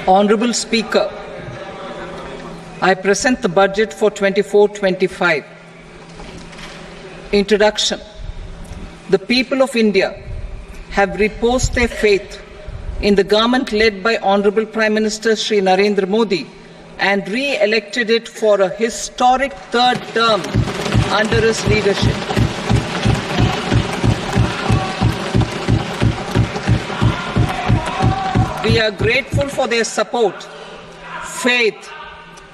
Honourable Speaker, I present the budget for 24-25. Introduction. The people of India have reposed their faith in the government led by Honourable Prime Minister Shri Narendra Modi and re-elected it for a historic third term under his leadership. We are grateful for their support, faith,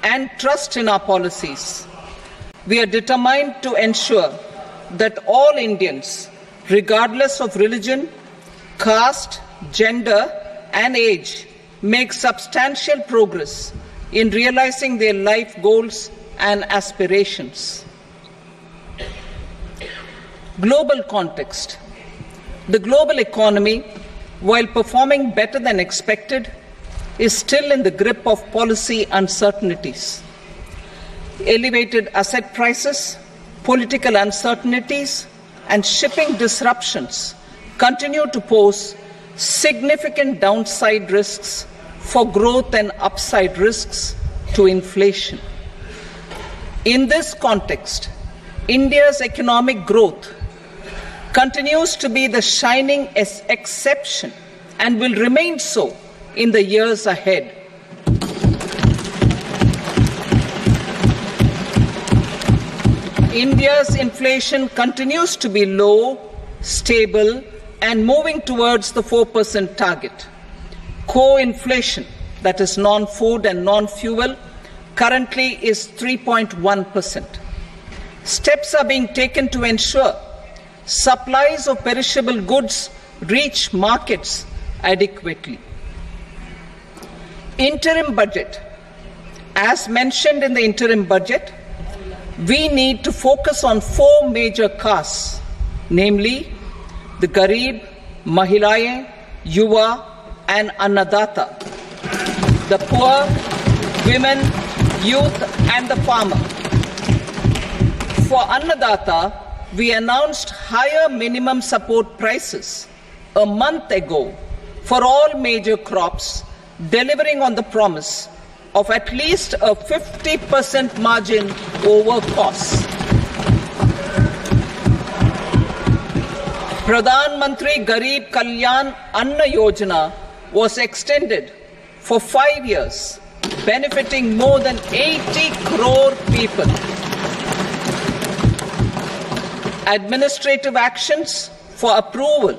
and trust in our policies. We are determined to ensure that all Indians, regardless of religion, caste, gender, and age, make substantial progress in realizing their life goals and aspirations. Global context. The global economy, while performing better than expected, is still in the grip of policy uncertainties. Elevated asset prices, political uncertainties, and shipping disruptions continue to pose significant downside risks for growth and upside risks to inflation. In this context, India's economic growth continues to be the shining exception and will remain so in the years ahead. India's inflation continues to be low, stable, and moving towards the 4% target. Core inflation, that is non-food and non-fuel, currently is 3.1%. Steps are being taken to ensure supplies of perishable goods reach markets adequately. Interim budget. As mentioned in the interim budget, we need to focus on four major castes, namely the Garib, Mahilaye, Yuva, and Annadata, the poor, women, youth, and the farmer. For Annadata, we announced higher minimum support prices a month ago for all major crops, delivering on the promise of at least a 50% margin over costs. Pradhan Mantri Garib Kalyan Anna Yojana was extended for 5 years, benefiting more than 80 crore people. Administrative actions for approval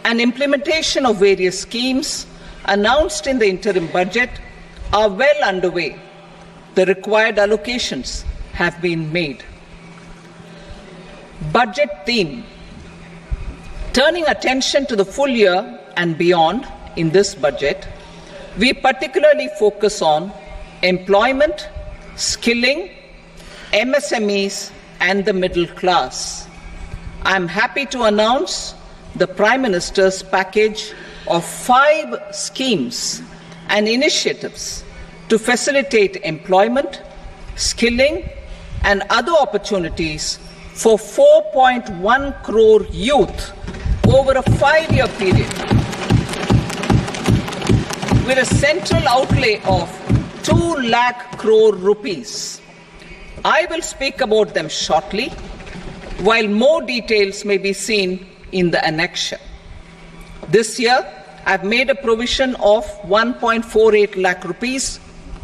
and implementation of various schemes announced in the interim budget are well underway. The required allocations have been made. Budget theme. Turning attention to the full year and beyond in this budget, we particularly focus on employment, skilling, MSMEs, and the middle class. I am happy to announce the Prime Minister's package of 5 schemes and initiatives to facilitate employment, skilling, and other opportunities for 4.1 crore youth over a 5-year period, with a central outlay of 2 lakh crore rupees. I will speak about them shortly, while more details may be seen in the annexure. This year, I've made a provision of 1.48 lakh rupees,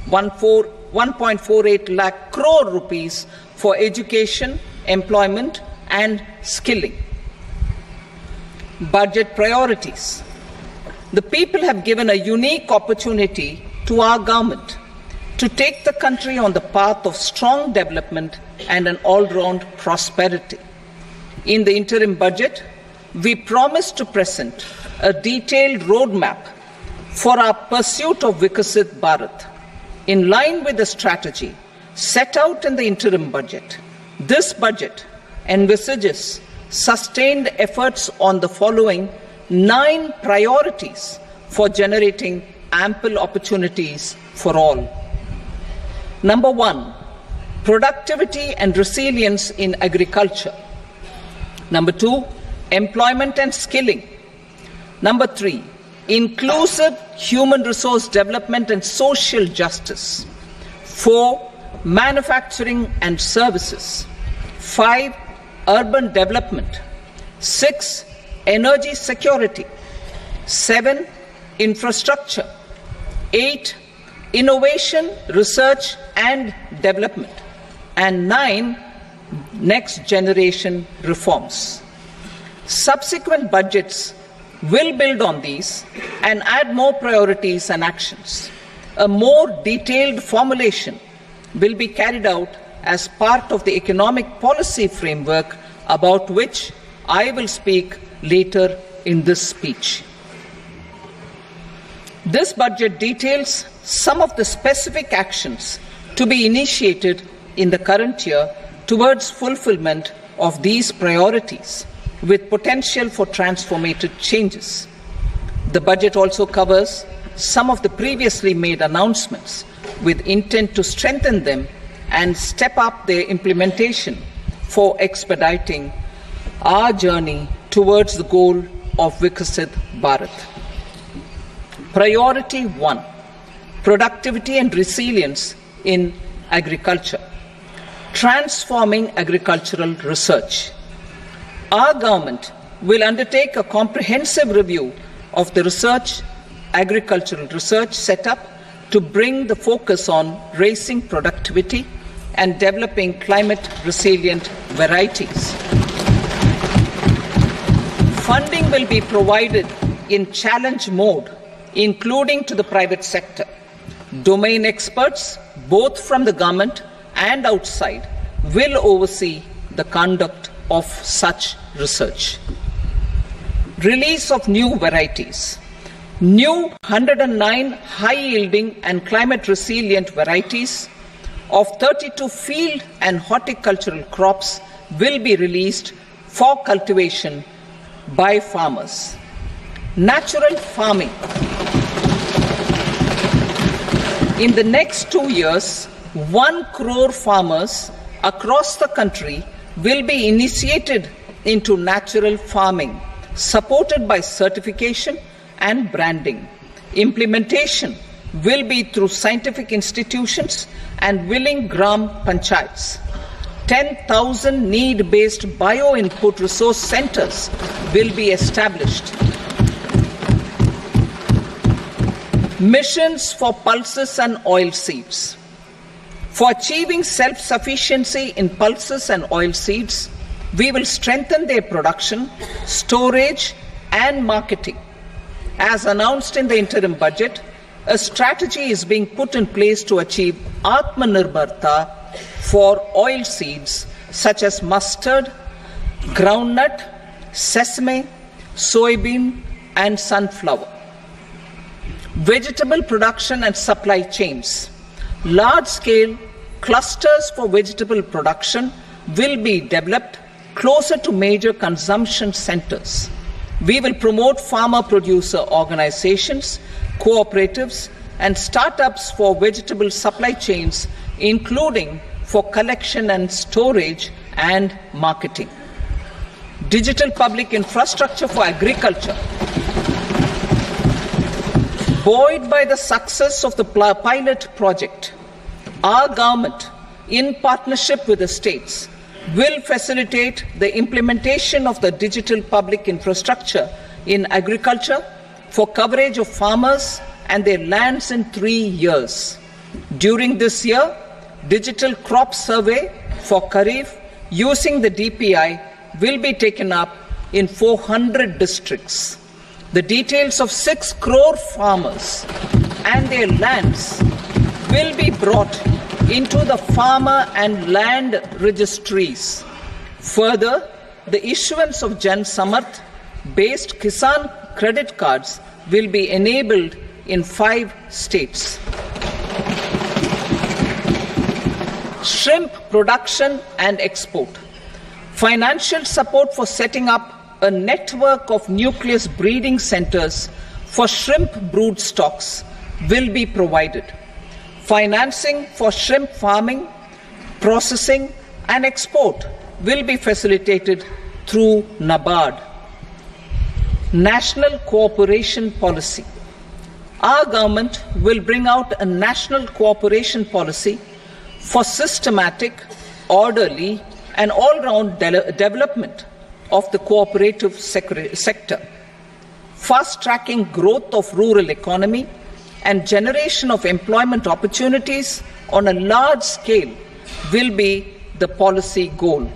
1.48 lakh crore rupees for education, employment, and skilling. Budget priorities. The people have given a unique opportunity to our government to take the country on the path of strong development and an all-round prosperity. In the interim budget, we promise to present a detailed roadmap for our pursuit of Vikasit Bharat. In line with the strategy set out in the interim budget, this budget envisages sustained efforts on the following 9 priorities for generating ample opportunities for all. Number 1, productivity and resilience in agriculture. Number 2, employment and skilling. Number 3, inclusive human resource development and social justice. 4. Manufacturing and services. 5. Urban development. 6. Energy security. 7. Infrastructure. 8. Innovation, research and development. And 9. Next generation reforms. Subsequent budgets will build on these and add more priorities and actions. A more detailed formulation will be carried out as part of the economic policy framework about which I will speak later in this speech. This budget details some of the specific actions to be initiated in the current year towards fulfillment of these priorities, with potential for transformative changes. The budget also covers some of the previously made announcements with intent to strengthen them and step up their implementation for expediting our journey towards the goal of Vikasit Bharat. Priority 1. Productivity and resilience in agriculture. Transforming agricultural research. Our government will undertake a comprehensive review of the agricultural research setup to bring the focus on raising productivity and developing climate-resilient varieties. Funding will be provided in challenge mode, including to the private sector. Domain experts, both from the government and outside, will oversee the conduct of such research. Release of new varieties. New 109 high-yielding and climate-resilient varieties of 32 field and horticultural crops will be released for cultivation by farmers. Natural farming. In the next 2 years, 1 crore farmers across the country will be initiated into natural farming, supported by certification and branding. Implementation will be through scientific institutions and willing gram panchayats. 10,000 need-based bio-input resource centers will be established. Missions for pulses and oilseeds. For achieving self-sufficiency in pulses and oilseeds, we will strengthen their production, storage and marketing. As announced in the interim budget, a strategy is being put in place to achieve Atmanirbharta for oilseeds such as mustard, groundnut, sesame, soybean and sunflower. Vegetable production and supply chains. Large-scale clusters for vegetable production will be developed closer to major consumption centers. We will promote farmer-producer organizations, cooperatives, and startups for vegetable supply chains, including for collection and storage and marketing. Digital public infrastructure for agriculture. Buoyed by the success of the pilot project, our government, in partnership with the states, will facilitate the implementation of the digital public infrastructure in agriculture for coverage of farmers and their lands in 3 years. During this year, digital crop survey for Kharif using the DPI will be taken up in 400 districts. The details of 6 crore farmers and their lands will be brought into the farmer and land registries. Further, the issuance of Jan Samarth based Kisan credit cards will be enabled in 5 states. Shrimp production and export. Financial support for setting up a network of nucleus breeding centers for shrimp brood stocks will be provided. Financing for shrimp farming, processing and export will be facilitated through NABARD. National cooperation policy. Our government will bring out a national cooperation policy for systematic, orderly, and all-round development of the cooperative sector, fast-tracking growth of rural economy and generation of employment opportunities on a large scale will be the policy goal.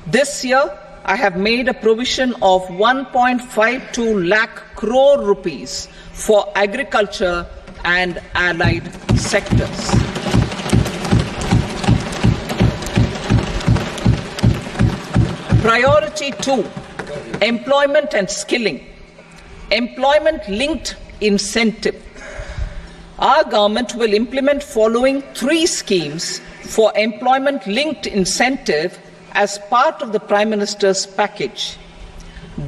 This year, I have made a provision of 1.52 lakh crore rupees for agriculture and allied sectors. Priority 2, employment and skilling. Employment-linked incentive. Our government will implement following 3 schemes for employment-linked incentive as part of the Prime Minister's package.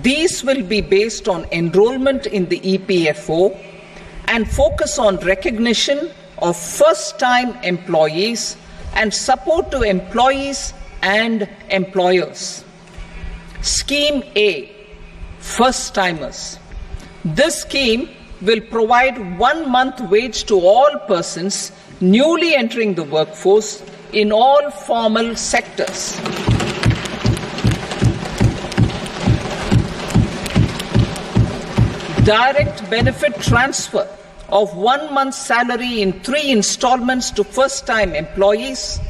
These will be based on enrollment in the EPFO and focus on recognition of first-time employees and support to employees and employers. Scheme A, first-timers. This scheme will provide 1 month wage to all persons newly entering the workforce in all formal sectors. Direct benefit transfer of 1 month's salary in 3 installments to first-time employees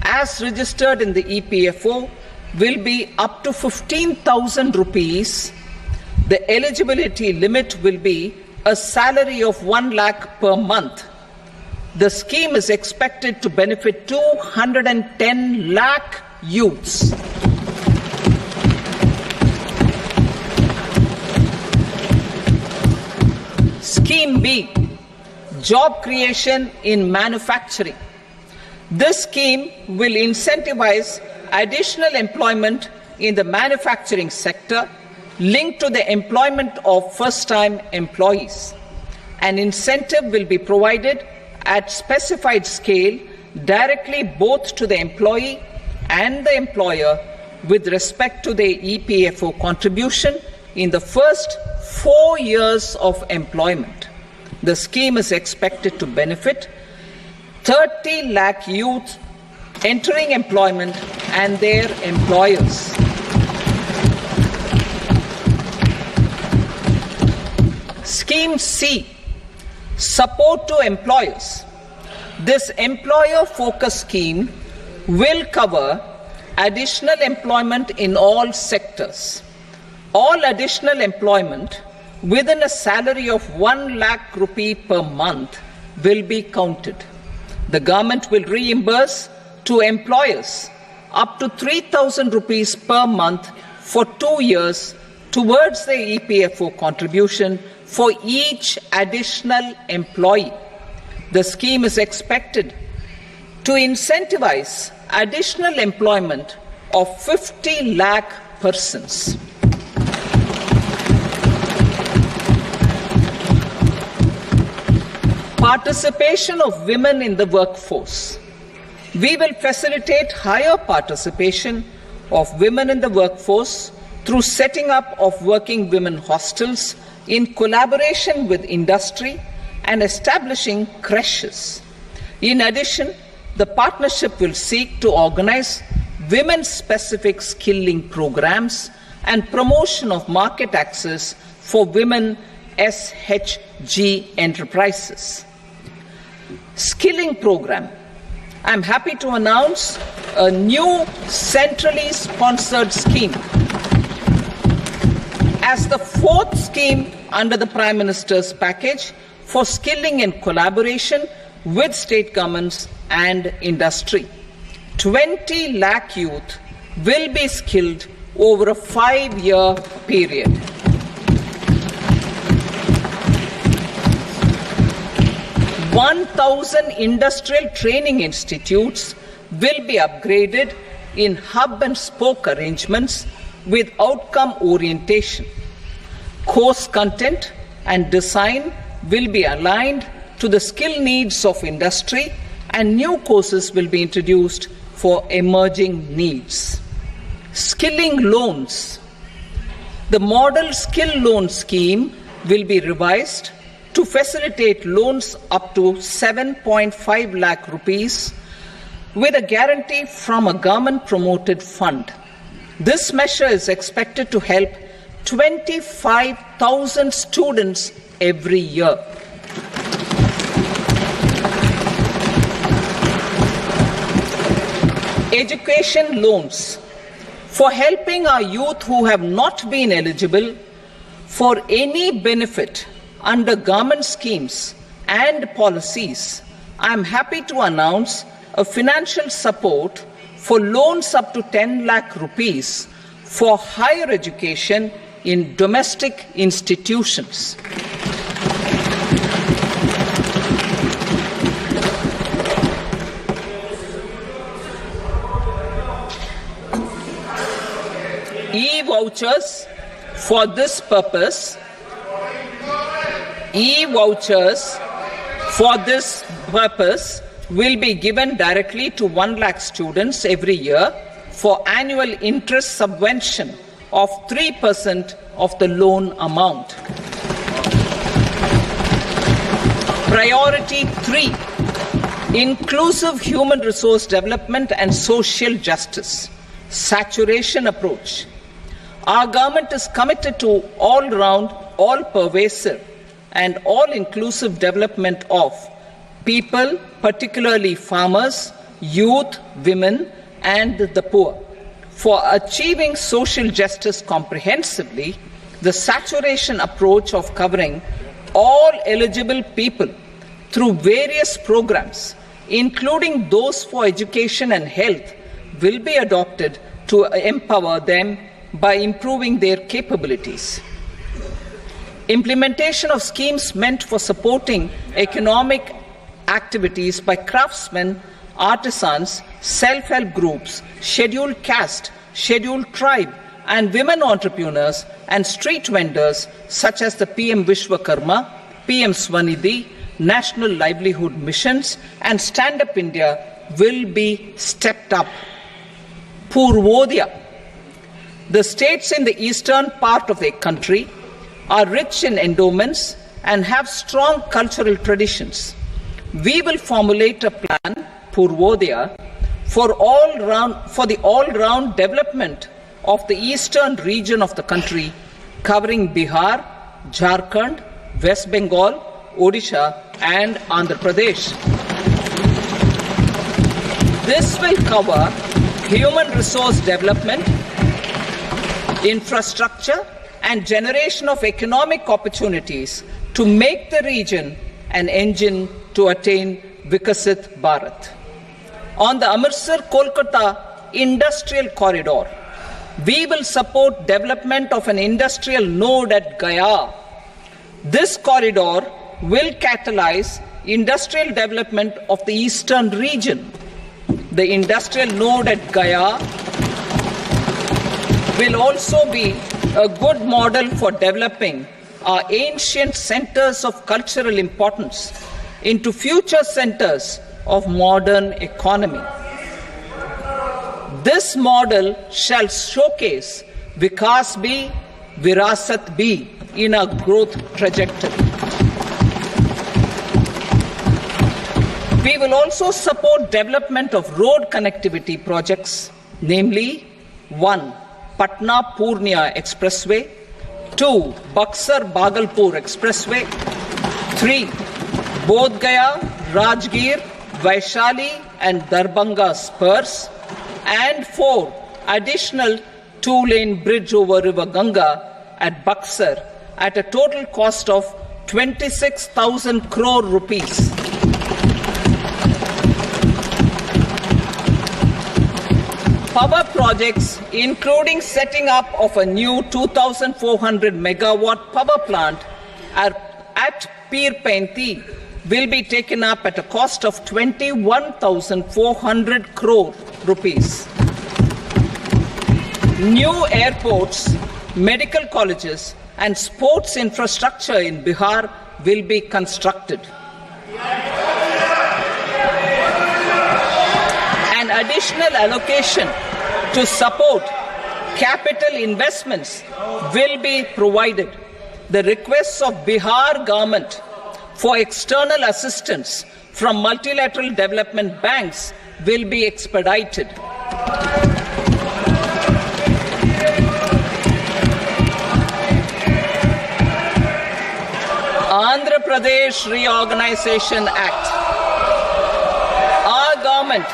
as registered in the EPFO will be up to 15,000 rupees. The eligibility limit will be a salary of 1 lakh per month. The scheme is expected to benefit 210 lakh youths. Scheme B, job creation in manufacturing. This scheme will incentivize additional employment in the manufacturing sector linked to the employment of first-time employees. An incentive will be provided at specified scale directly both to the employee and the employer with respect to the EPFO contribution in the first 4 years of employment. The scheme is expected to benefit 30 lakh youth entering employment and their employers. Scheme C, support to employers. This employer-focused scheme will cover additional employment in all sectors. All additional employment within a salary of 1 lakh rupee per month will be counted. The government will reimburse to employers up to 3,000 rupees per month for 2 years towards the EPFO contribution for each additional employee. The scheme is expected to incentivize additional employment of 50 lakh persons. Participation of women in the workforce. We will facilitate higher participation of women in the workforce through setting up of working women hostels in collaboration with industry and establishing creches. In addition, the partnership will seek to organize women-specific skilling programs and promotion of market access for women SHG enterprises. Skilling program. I'm happy to announce a new centrally sponsored scheme as the 4th scheme under the Prime Minister's package for skilling in collaboration with state governments and industry. 20 lakh youth will be skilled over a 5-year period. (1,000 industrial training institutes will be upgraded in hub and spoke arrangements with outcome orientation. Course content and design will be aligned to the skill needs of industry, and new courses will be introduced for emerging needs. Skilling loans. The model skill loan scheme will be revised to facilitate loans up to 7.5 lakh rupees with a guarantee from a government-promoted fund. This measure is expected to help 25,000 students every year. Education loans for helping our youth who have not been eligible for any benefit under government schemes and policies. I am happy to announce a financial support for loans up to 10 lakh rupees for higher education in domestic institutions. E-vouchers for this purpose. E-vouchers for this purpose will be given directly to 1 lakh students every year for annual interest subvention of 3% of the loan amount. Priority 3, inclusive human resource development and social justice. Saturation approach. Our government is committed to all-round, all-pervasive and all-inclusive development of people, particularly farmers, youth, women, and the poor. For achieving social justice comprehensively, the saturation approach of covering all eligible people through various programs, including those for education and health, will be adopted to empower them by improving their capabilities. Implementation of schemes meant for supporting economic activities by craftsmen, artisans, self-help groups, scheduled caste, scheduled tribe, and women entrepreneurs and street vendors such as the PM Vishwakarma, PM Swanidhi, National Livelihood Missions, and Stand Up India will be stepped up. Purvodaya. The states in the eastern part of the country are rich in endowments and have strong cultural traditions. We will formulate a plan, Purvodaya, for the all-round development of the eastern region of the country, covering Bihar, Jharkhand, West Bengal, Odisha, and Andhra Pradesh. This will cover human resource development, infrastructure, and generation of economic opportunities to make the region an engine to attain Vikasit Bharat. On the Amritsar-Kolkata Industrial Corridor, we will support development of an industrial node at Gaya. This corridor will catalyze industrial development of the eastern region. The industrial node at Gaya will also be a good model for developing our ancient centers of cultural importance into future centers of modern economy. This model shall showcase Vikas B, Virasat B in a growth trajectory. We will also support development of road connectivity projects, namely 1. Patna-Purnia Expressway, 2. Buxar-Bhagalpur Expressway, 3. Bodh Gaya, Rajgir, Vaishali and Darbhanga spurs, and 4. Additional 2-lane bridge over River Ganga at Buxar at a total cost of 26,000 crore rupees. Power projects, including setting up of a new 2,400 megawatt power plant at Pir Painti, will be taken up at a cost of 21,400 crore rupees. New airports, medical colleges, and sports infrastructure in Bihar will be constructed. An additional allocation to support capital investments will be provided. The requests of Bihar government for external assistance from multilateral development banks will be expedited. Andhra Pradesh Reorganization Act. Our government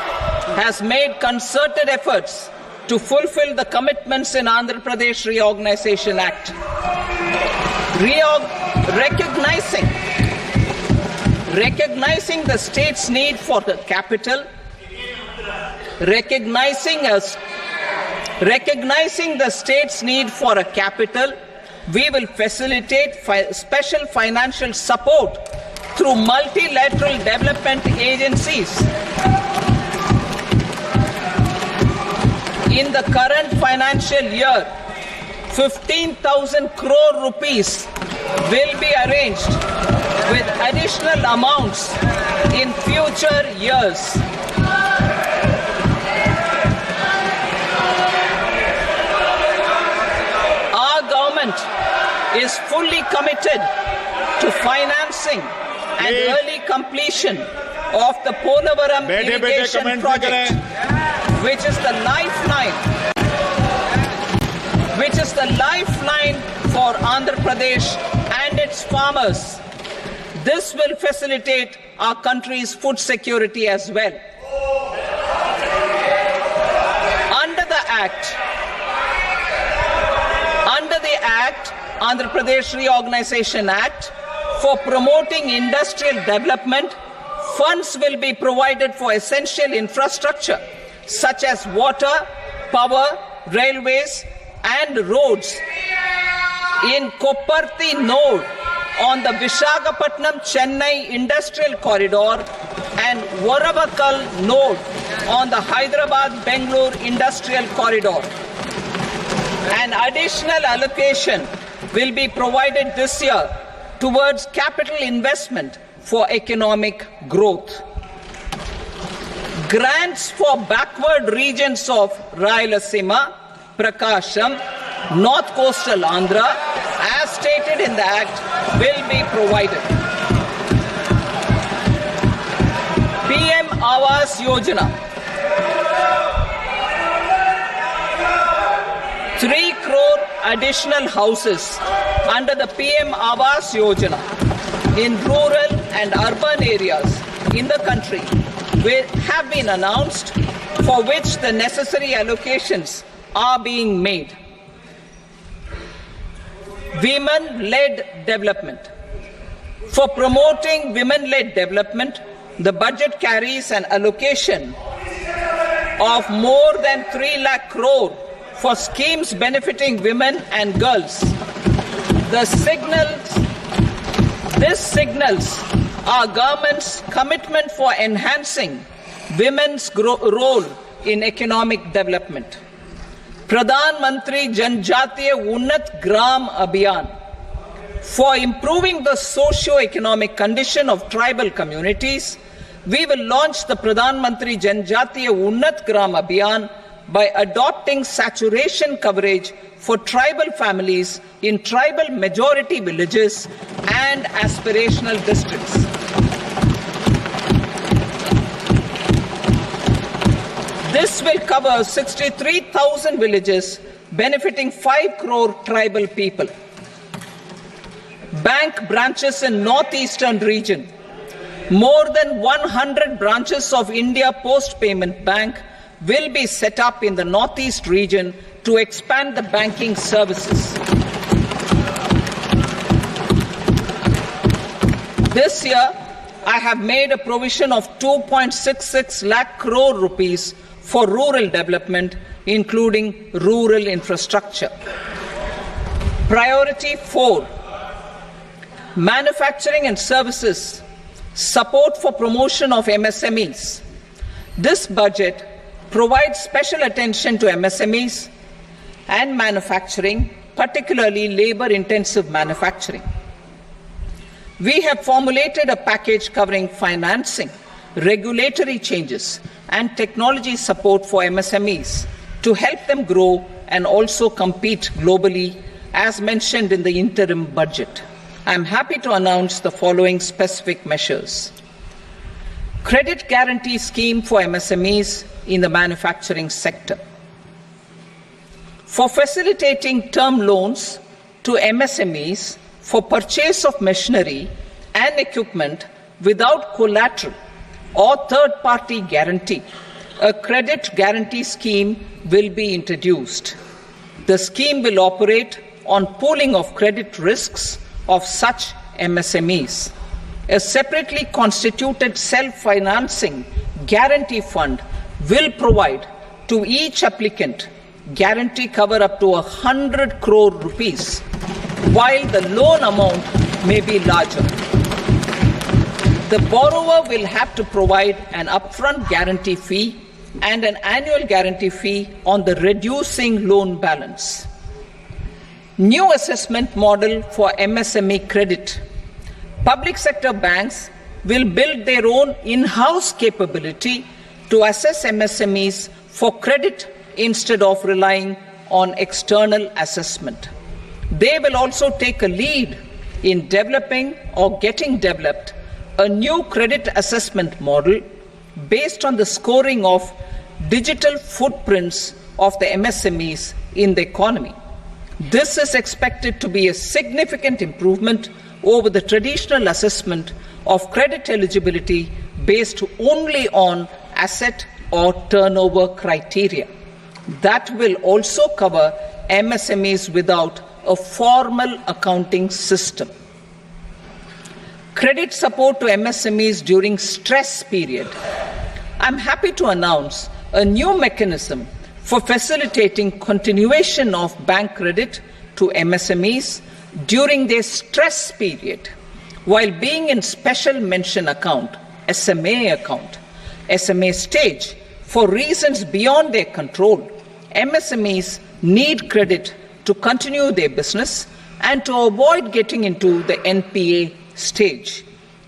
has made concerted efforts to fulfill the commitments in Andhra Pradesh Reorganization Act. Recognizing the state's need for the capital, recognizing the state's need for a capital, we will facilitate special financial support through multilateral development agencies. In the current financial year, 15,000 crore rupees will be arranged with additional amounts in future years. Our government is fully committed to financing and early completion of the Polavaram irrigation project, which is the lifeline for Andhra Pradesh and its farmers. This will facilitate our country's food security as well. Under the Andhra Pradesh Reorganization Act, for promoting industrial development, funds will be provided for essential infrastructure such as water, power, railways and roads. In Kopparthi node on the Visakhapatnam-Chennai Industrial Corridor and Varavakal node on the Hyderabad-Bangalore Industrial Corridor. An additional allocation will be provided this year towards capital investment for economic growth. Grants for backward regions of Rayalaseema, Prakasham, North Coastal Andhra, as stated in the Act, will be provided. PM Awas Yojana. 3 crore additional houses under the PM Awas Yojana in rural and urban areas in the country have been announced, for which the necessary allocations are being made. Women-led development. For promoting women-led development, the budget carries an allocation of more than 3 lakh crore for schemes benefiting women and girls. This signals our government's commitment for enhancing women's role in economic development. Pradhan Mantri Janjatiya Unnat Gram Abhiyan. For improving the socio-economic condition of tribal communities, we will launch the Pradhan Mantri Janjatiya Unnat Gram Abhiyan by adopting saturation coverage for tribal families in tribal majority villages and aspirational districts. This will cover 63,000 villages, benefiting 5 crore tribal people. Bank branches in northeastern region. More than 100 branches of India Post Payment Bank will be set up in the northeast region to expand the banking services. This year, I have made a provision of 2.66 lakh crore rupees for rural development, including rural infrastructure. Priority 4, manufacturing and services, support for promotion of MSMEs. This budget provides special attention to MSMEs and manufacturing, particularly labor-intensive manufacturing. We have formulated a package covering financing, regulatory changes, and technology support for MSMEs to help them grow and also compete globally, as mentioned in the interim budget. I am happy to announce the following specific measures. Credit guarantee scheme for MSMEs in the manufacturing sector. For facilitating term loans to MSMEs for purchase of machinery and equipment without collateral or third-party guarantee, a credit guarantee scheme will be introduced. The scheme will operate on pooling of credit risks of such MSMEs. A separately constituted self-financing guarantee fund will provide to each applicant guarantee cover up to 100 crore rupees, while the loan amount may be larger. The borrower will have to provide an upfront guarantee fee and an annual guarantee fee on the reducing loan balance. New assessment model for MSME credit. Public sector banks will build their own in-house capability to assess MSMEs for credit instead of relying on external assessment. They will also take a lead in developing or getting developed a new credit assessment model based on the scoring of digital footprints of the MSMEs in the economy. This is expected to be a significant improvement over the traditional assessment of credit eligibility based only on asset or turnover criteria. That will also cover MSMEs without a formal accounting system. Credit support to MSMEs during stress period. I'm happy to announce a new mechanism for facilitating continuation of bank credit to MSMEs during their stress period while being in special mention account, SMA stage, for reasons beyond their control. MSMEs need credit to continue their business and to avoid getting into the NPA stage.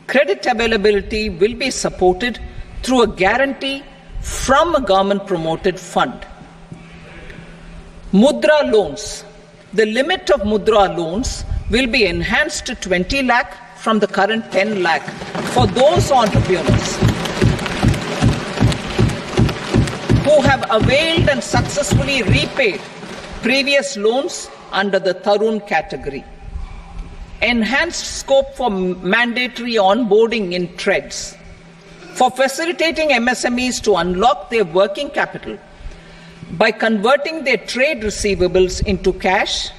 Credit availability will be supported through a guarantee from a government-promoted fund. Mudra loans. The limit of Mudra loans will be enhanced to 20 lakh from the current 10 lakh for those entrepreneurs who have availed and successfully repaid previous loans under the Tarun category. Enhanced scope for mandatory onboarding in trades. For facilitating MSMEs to unlock their working capital by converting their trade receivables into cash,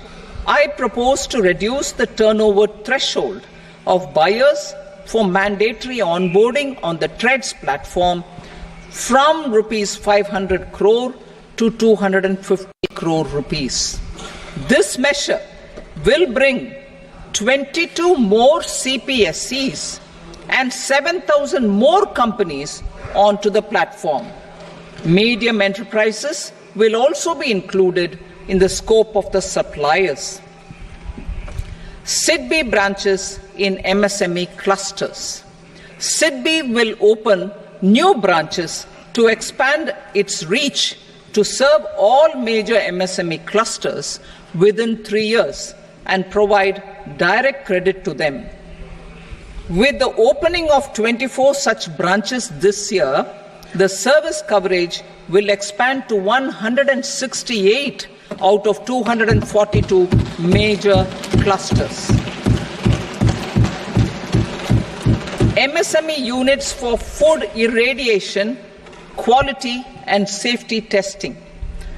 I propose to reduce the turnover threshold of buyers for mandatory onboarding on the Trades platform from rupees 500 crore to 250 crore rupees. This measure will bring 22 more CPSCs and 7,000 more companies onto the platform. Medium enterprises will also be included in the scope of the suppliers. SIDBI branches in MSME clusters. SIDBI will open new branches to expand its reach to serve all major MSME clusters within 3 years and provide direct credit to them. With the opening of 24 such branches this year, the service coverage will expand to 168 out of 242 major clusters. MSME units for food irradiation, quality and safety testing.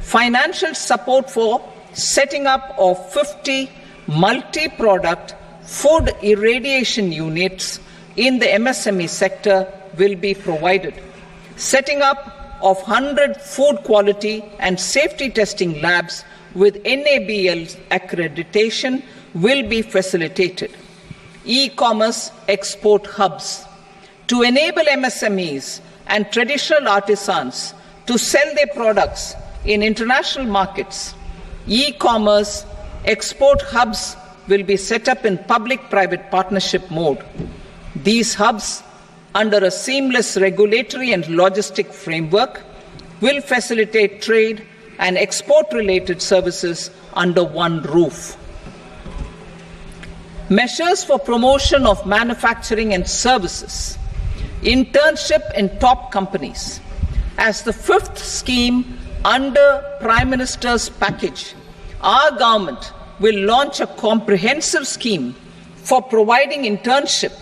Financial support for setting up of 50 multi-product food irradiation units in the MSME sector will be provided. Setting up of 100 food quality and safety testing labs with NABL accreditation will be facilitated. E-commerce export hubs. To enable MSMEs and traditional artisans to sell their products in international markets, e-commerce export hubs will be set up in public-private partnership mode. These hubs, under a seamless regulatory and logistic framework, will facilitate trade and export-related services under one roof. Measures for promotion of manufacturing and services. Internship in top companies. As the fifth scheme under Prime Minister's package, our government will launch a comprehensive scheme for providing internship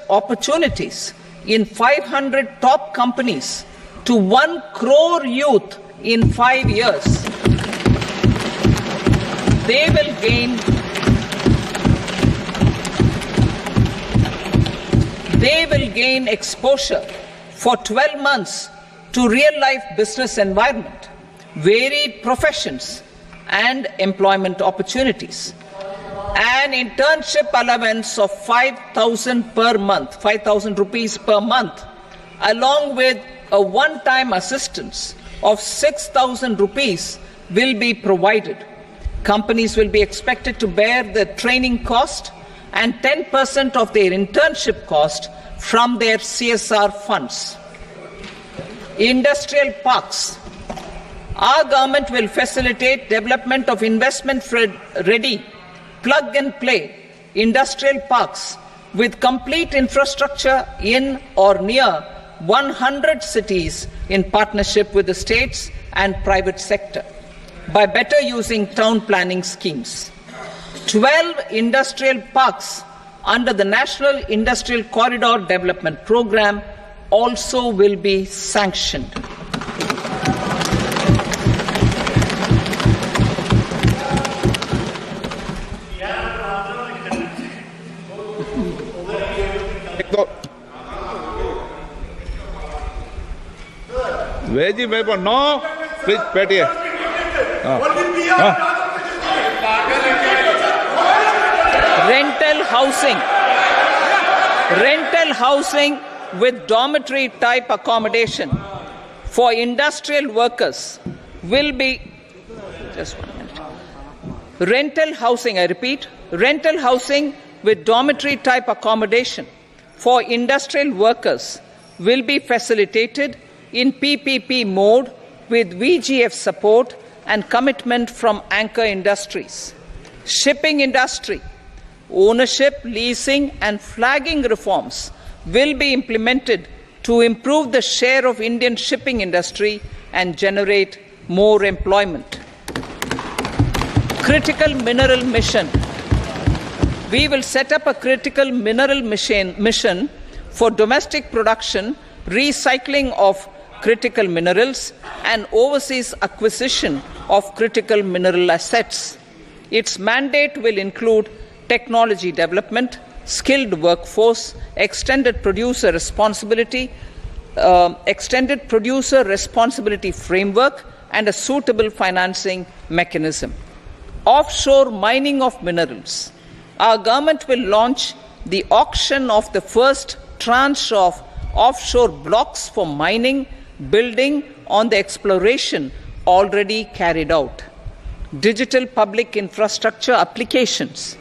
opportunities in 500 top companies to 1 crore youth in 5 years. They will gain exposure for 12 months to real-life business environment, varied professions, and employment opportunities. An internship allowance of 5,000 per month, 5,000 rupees per month, along with a one-time assistance of 6,000 rupees will be provided. Companies will be expected to bear the training cost and 10% of their internship cost from their CSR funds. Industrial parks. Our government will facilitate development of investment-ready, plug-and-play industrial parks with complete infrastructure in or near 100 cities in partnership with the states and private sector by better using town planning schemes. 12 industrial parks under the National Industrial Corridor Development Program also will be sanctioned. Veji paper, no. Please, Petty. Rental housing with dormitory type accommodation for industrial workers will be, just 1 minute. Rental housing, I repeat, rental housing with dormitory type accommodation for industrial workers will be facilitated in PPP mode with VGF support and commitment from anchor industries. Shipping industry, ownership, leasing and flagging reforms will be implemented to improve the share of Indian shipping industry and generate more employment. Critical mineral mission. We will set up a critical mineral mission for domestic production, recycling of critical minerals and overseas acquisition of critical mineral assets. Its mandate will include technology development, skilled workforce, extended producer responsibility framework, and a suitable financing mechanism. Offshore mining of minerals. Our government will launch the auction of the first tranche of offshore blocks for mining, building on the exploration already carried out. Digital public infrastructure applications.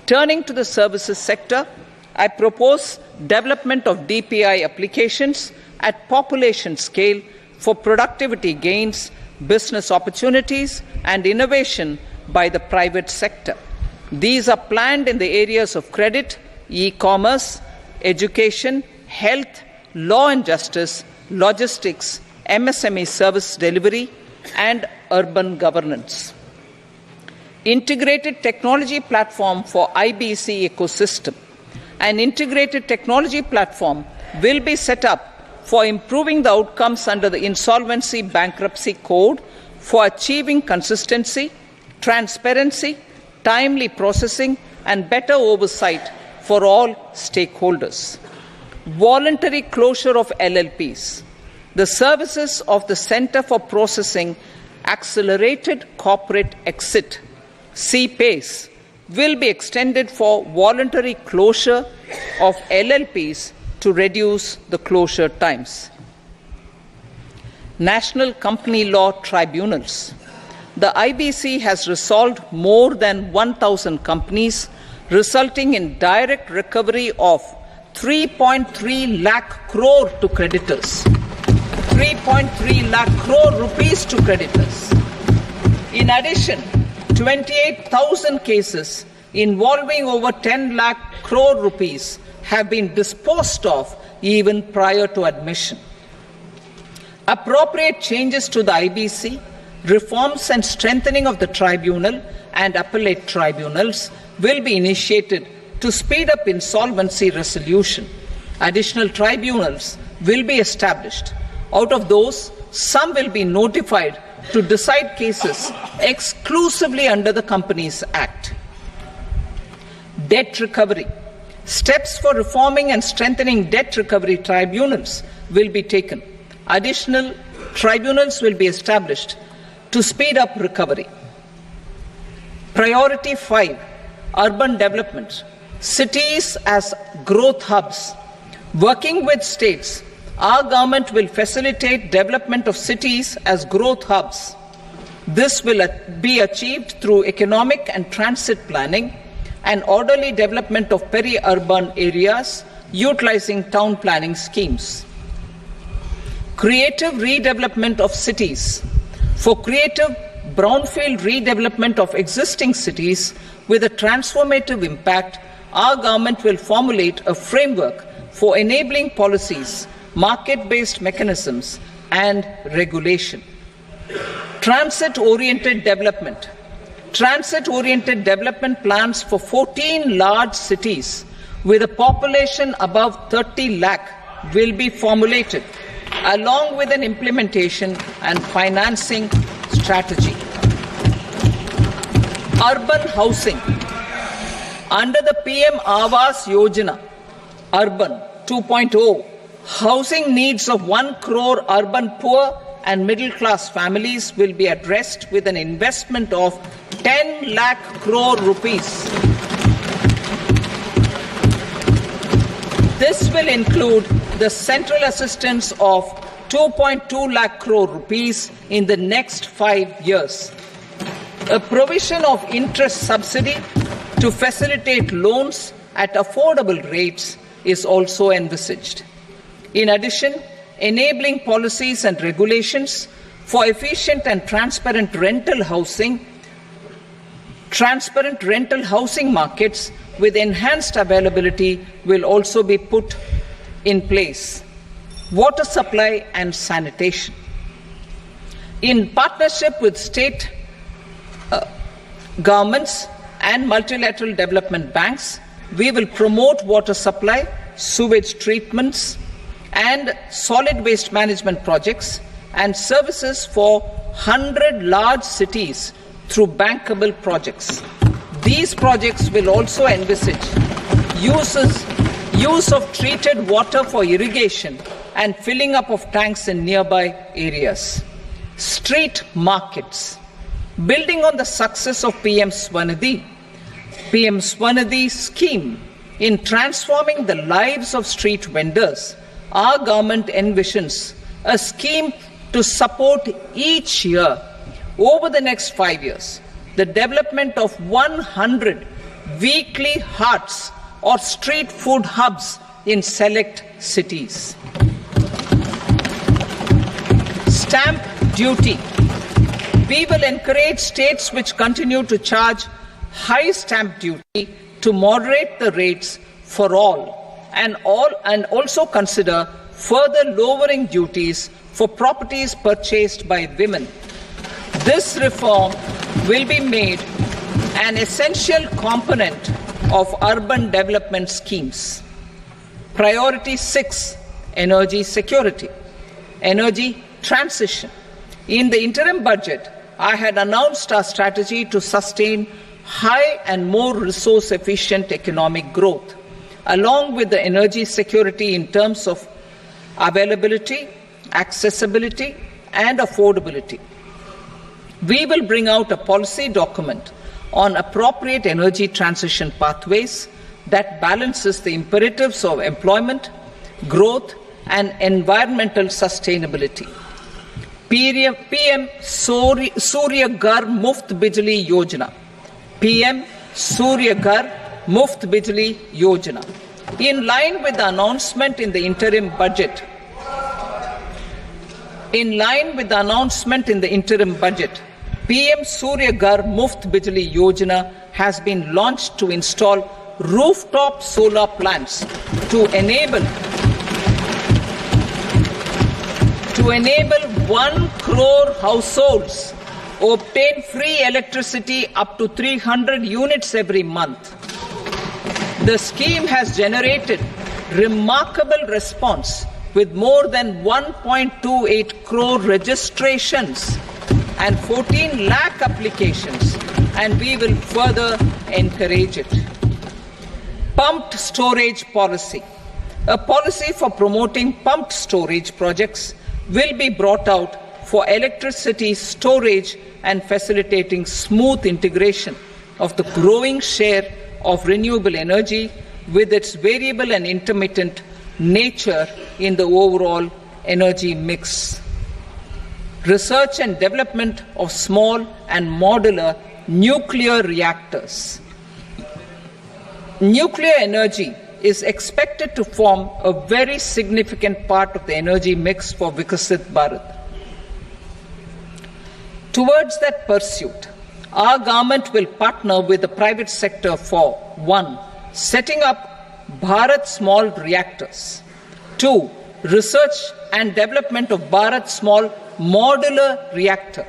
Turning to the services sector, I propose development of DPI applications at population scale for productivity gains, business opportunities, and innovation by the private sector. These are planned in the areas of credit, e-commerce, education, health, law and justice, logistics, MSME service delivery, and urban governance. Integrated technology platform for IBC ecosystem. An integrated technology platform will be set up for improving the outcomes under the Insolvency Bankruptcy Code for achieving consistency, transparency, timely processing, and better oversight for all stakeholders. Voluntary closure of LLPs. The services of the Center for Processing Accelerated Corporate Exit, CPACE, will be extended for voluntary closure of LLPs to reduce the closure times. National Company Law Tribunals. The IBC has resolved more than 1,000 companies, resulting in direct recovery of 3.3 lakh crore to creditors. 3.3 lakh crore rupees to creditors. In addition, 28,000 cases involving over 10 lakh crore rupees have been disposed of even prior to admission. Appropriate changes to the IBC, reforms and strengthening of the tribunal and appellate tribunals will be initiated to speed up insolvency resolution. Additional tribunals will be established. Out of those, some will be notified to decide cases exclusively under the Companies Act. Debt recovery. Steps for reforming and strengthening debt recovery tribunals will be taken. Additional tribunals will be established to speed up recovery. Priority 5, urban development. Cities as growth hubs. Working with states, our government will facilitate development of cities as growth hubs. This will be achieved through economic and transit planning and orderly development of peri-urban areas utilizing town planning schemes. Creative redevelopment of cities. For creative brownfield redevelopment of existing cities with a transformative impact, our government will formulate a framework for enabling policies, market-based mechanisms, and regulation. Transit-oriented development. Transit-oriented development plans for 14 large cities with a population above 30 lakh will be formulated, along with an implementation and financing strategy. Urban housing. Under the PM Awas Yojana, Urban 2.0, housing needs of 1 crore urban poor and middle-class families will be addressed with an investment of 10 lakh crore rupees. This will include the central assistance of 2.2 lakh crore rupees in the next 5 years. A provision of interest subsidy to facilitate loans at affordable rates is also envisaged. In addition, enabling policies and regulations for efficient and transparent rental housing markets with enhanced availability will also be put in place. Water supply and sanitation. In partnership with state governments and multilateral development banks, we will promote water supply, sewage treatments, and solid waste management projects and services for 100 large cities through bankable projects. These projects will also envisage use of treated water for irrigation and filling up of tanks in nearby areas. Street markets. Building on the success of PM Swanidhi scheme in transforming the lives of street vendors, our government envisions a scheme to support each year over the next 5 years the development of 100 weekly hearts or street food hubs in select cities. Stamp duty. We will encourage states which continue to charge high stamp duty to moderate the rates for all and also consider further lowering duties for properties purchased by women. This reform will be made an essential component of urban development schemes. Priority 6, energy security. Energy transition. In the interim budget, I had announced our strategy to sustain high and more resource-efficient economic growth, along with the energy security in terms of availability, accessibility, and affordability. We will bring out a policy document on appropriate energy transition pathways that balances the imperatives of employment, growth, and environmental sustainability. PM Surya Ghar Muft Bijli Yojana. PM Surya Ghar Muft Bijli Yojana. In line with the announcement in the interim budget, PM Surya Ghar Muft Bijli Yojana has been launched to install rooftop solar plants to enable 1 crore households obtain free electricity up to 300 units every month. The scheme has generated remarkable response with more than 1.28 crore registrations and 14 lakh applications, and we will further encourage it. Pumped storage policy. A policy for promoting pumped storage projects will be brought out for electricity storage and facilitating smooth integration of the growing share of renewable energy with its variable and intermittent nature in the overall energy mix. Research and development of small and modular nuclear reactors. Nuclear energy is expected to form a very significant part of the energy mix for Vikasit Bharat. Towards that pursuit, our government will partner with the private sector for 1. Setting up Bharat Small Reactors, 2. Research and development of Bharat Small Modular Reactor,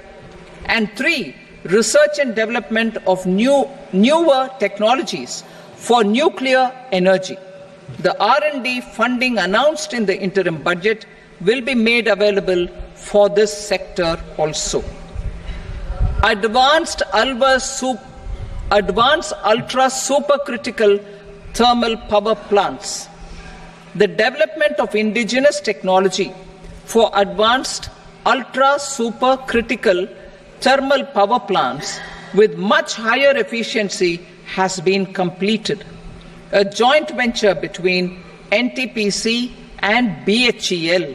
and 3. Research and development of newer technologies for nuclear energy. The R&D funding announced in the interim budget will be made available for this sector also. Advanced ultra supercritical thermal power plants. The development of indigenous technology for advanced ultra supercritical thermal power plants with much higher efficiency has been completed. A joint venture between NTPC and BHEL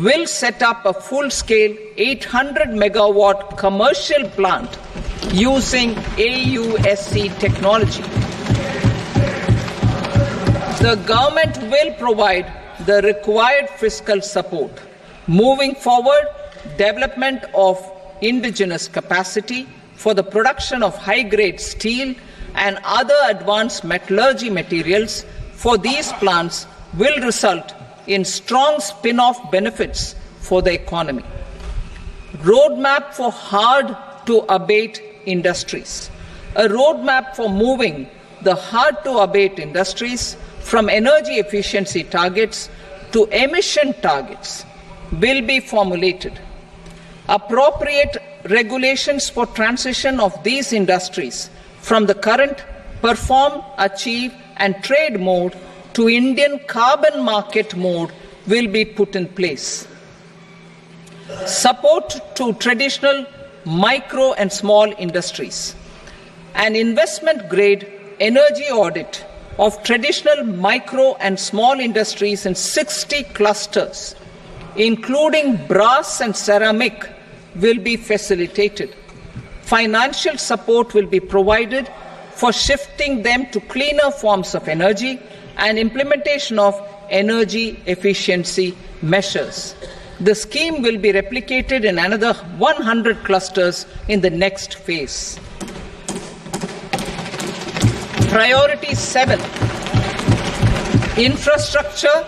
will set up a full-scale 800 megawatt commercial plant using AUSC technology. The government will provide the required fiscal support. Moving forward, development of indigenous capacity for the production of high-grade steel and other advanced metallurgy materials for these plants will result in strong spin-off benefits for the economy. Roadmap for hard-to-abate industries. A roadmap for moving the hard-to-abate industries from energy efficiency targets to emission targets will be formulated. Appropriate regulations for transition of these industries from the current perform, achieve and trade mode to Indian carbon market mode will be put in place. Support to traditional micro and small industries. An investment-grade energy audit of traditional micro and small industries in 60 clusters, including brass and ceramic, will be facilitated. Financial support will be provided for shifting them to cleaner forms of energy and implementation of energy efficiency measures. The scheme will be replicated in another 100 clusters in the next phase. Priority 7, infrastructure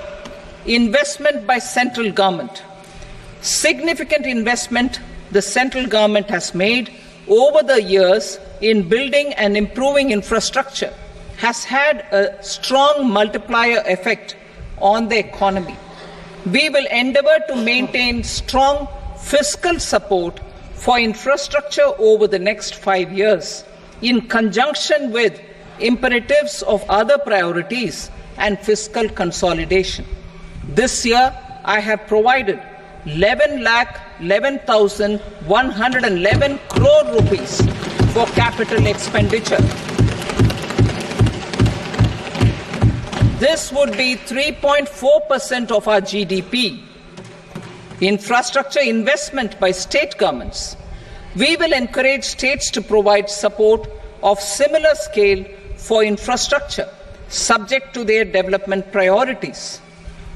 investment by central government. Significant investment the central government has made over the years in building and improving infrastructure has had a strong multiplier effect on the economy. We will endeavour to maintain strong fiscal support for infrastructure over the next 5 years in conjunction with imperatives of other priorities and fiscal consolidation. This year, I have provided 11,11,111 crore rupees for capital expenditure. This would be 3.4% of our GDP. Infrastructure investment by state governments. We will encourage states to provide support of similar scale for infrastructure, subject to their development priorities.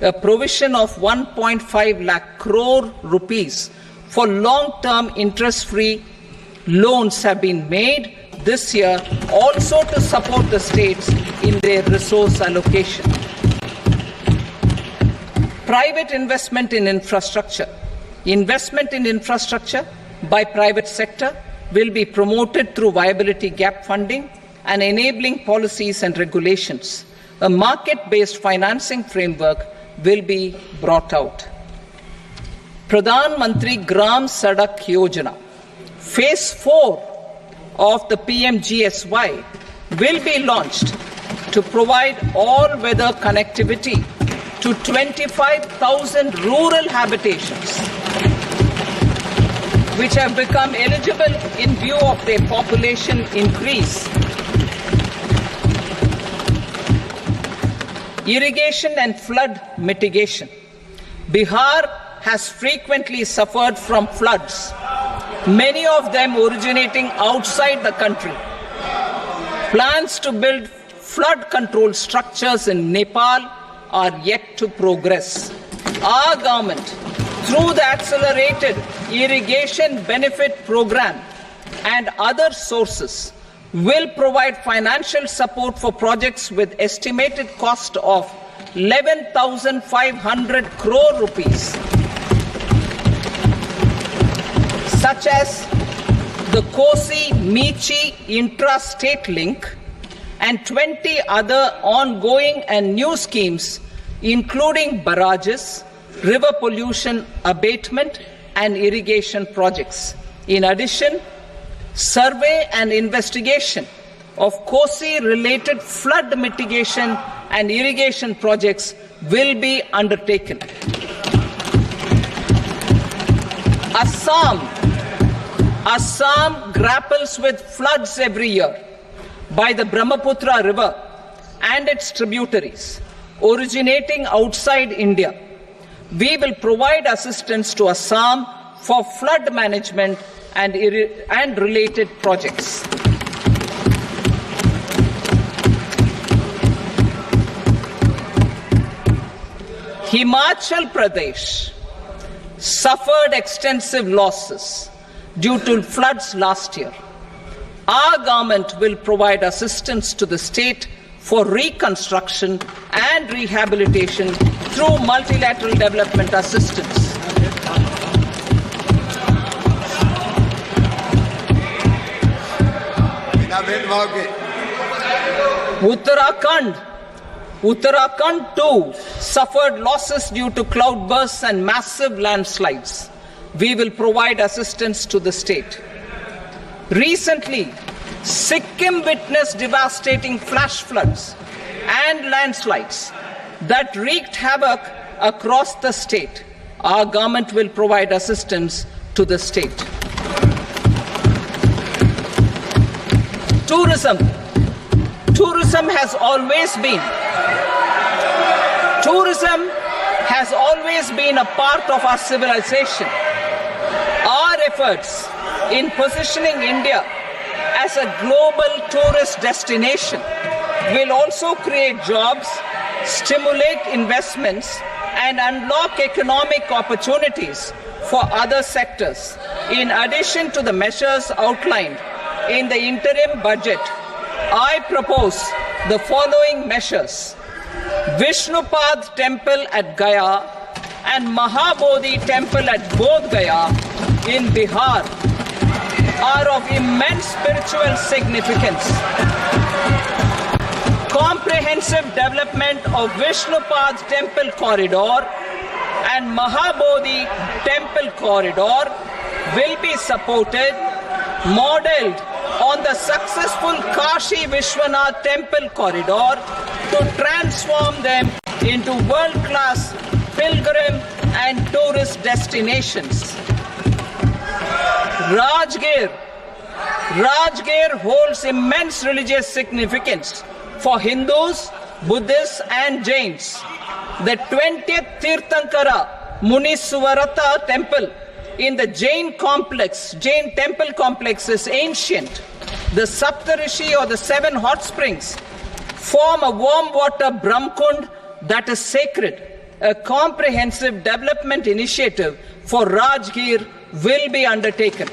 A provision of 1.5 lakh crore rupees for long-term interest-free loans have been made this year also to support the states in their resource allocation. Private investment in infrastructure. Investment in infrastructure by private sector will be promoted through viability gap funding and enabling policies and regulations. A market-based financing framework will be brought out. Pradhan Mantri Gram Sadak Yojana, Phase 4 of the PMGSY will be launched to provide all-weather connectivity to 25,000 rural habitations, which have become eligible in view of their population increase. Irrigation and flood mitigation. Bihar has frequently suffered from floods, many of them originating outside the country. Plans to build flood control structures in Nepal are yet to progress. Our government, through the Accelerated Irrigation Benefit Program and other sources, will provide financial support for projects with estimated cost of 11,500 crore rupees, such as the Kosi-Michi intra-state link and 20 other ongoing and new schemes, including barrages, river pollution abatement and irrigation projects. In addition, survey and investigation of Kosi-related flood mitigation and irrigation projects will be undertaken. Assam grapples with floods every year by the Brahmaputra River and its tributaries originating outside India. We will provide assistance to Assam for flood management and related projects. Himachal Pradesh suffered extensive losses due to floods last year. Our government will provide assistance to the state for reconstruction and rehabilitation through multilateral development assistance. Uttarakhand too suffered losses due to cloudbursts and massive landslides. We will provide assistance to the state. Recently, Sikkim witnessed devastating flash floods and landslides that wreaked havoc across the state. Our government will provide assistance to the state. Tourism. Tourism has always been a part of our civilization. Our efforts in positioning India as a global tourist destination will also create jobs, stimulate investments, and unlock economic opportunities for other sectors. In addition to the measures outlined in the interim budget, I propose the following measures. Vishnupad Temple at Gaya and Mahabodhi Temple at Bodh Gaya in Bihar are of immense spiritual significance. Comprehensive development of Vishnupad Temple Corridor and Mahabodhi Temple Corridor will be supported, modeled on the successful Kashi Vishwanath Temple Corridor to transform them into world-class pilgrim and tourist destinations. Rajgir holds immense religious significance for Hindus, Buddhists and Jains. The 20th Tirthankara Muniswarata temple in the Jain temple complex is ancient. The Saptarishi or the 7 hot springs form a warm water Brahmkund that is sacred. A comprehensive development initiative for Rajgir will be undertaken.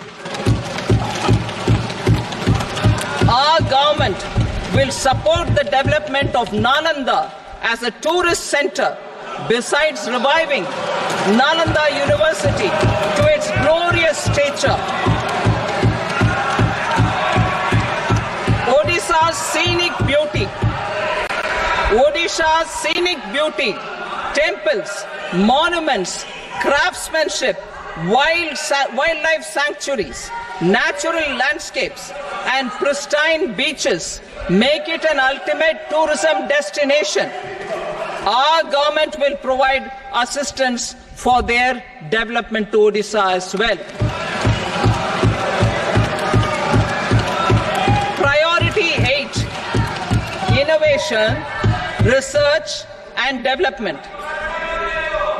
Our government will support the development of Nalanda as a tourist center, besides reviving Nalanda University to its glorious stature. Odisha's scenic beauty, temples, monuments, craftsmanship, wildlife sanctuaries, natural landscapes, and pristine beaches make it an ultimate tourism destination. Our government will provide assistance for their development to Odisha as well. Priority 8, innovation, research and development.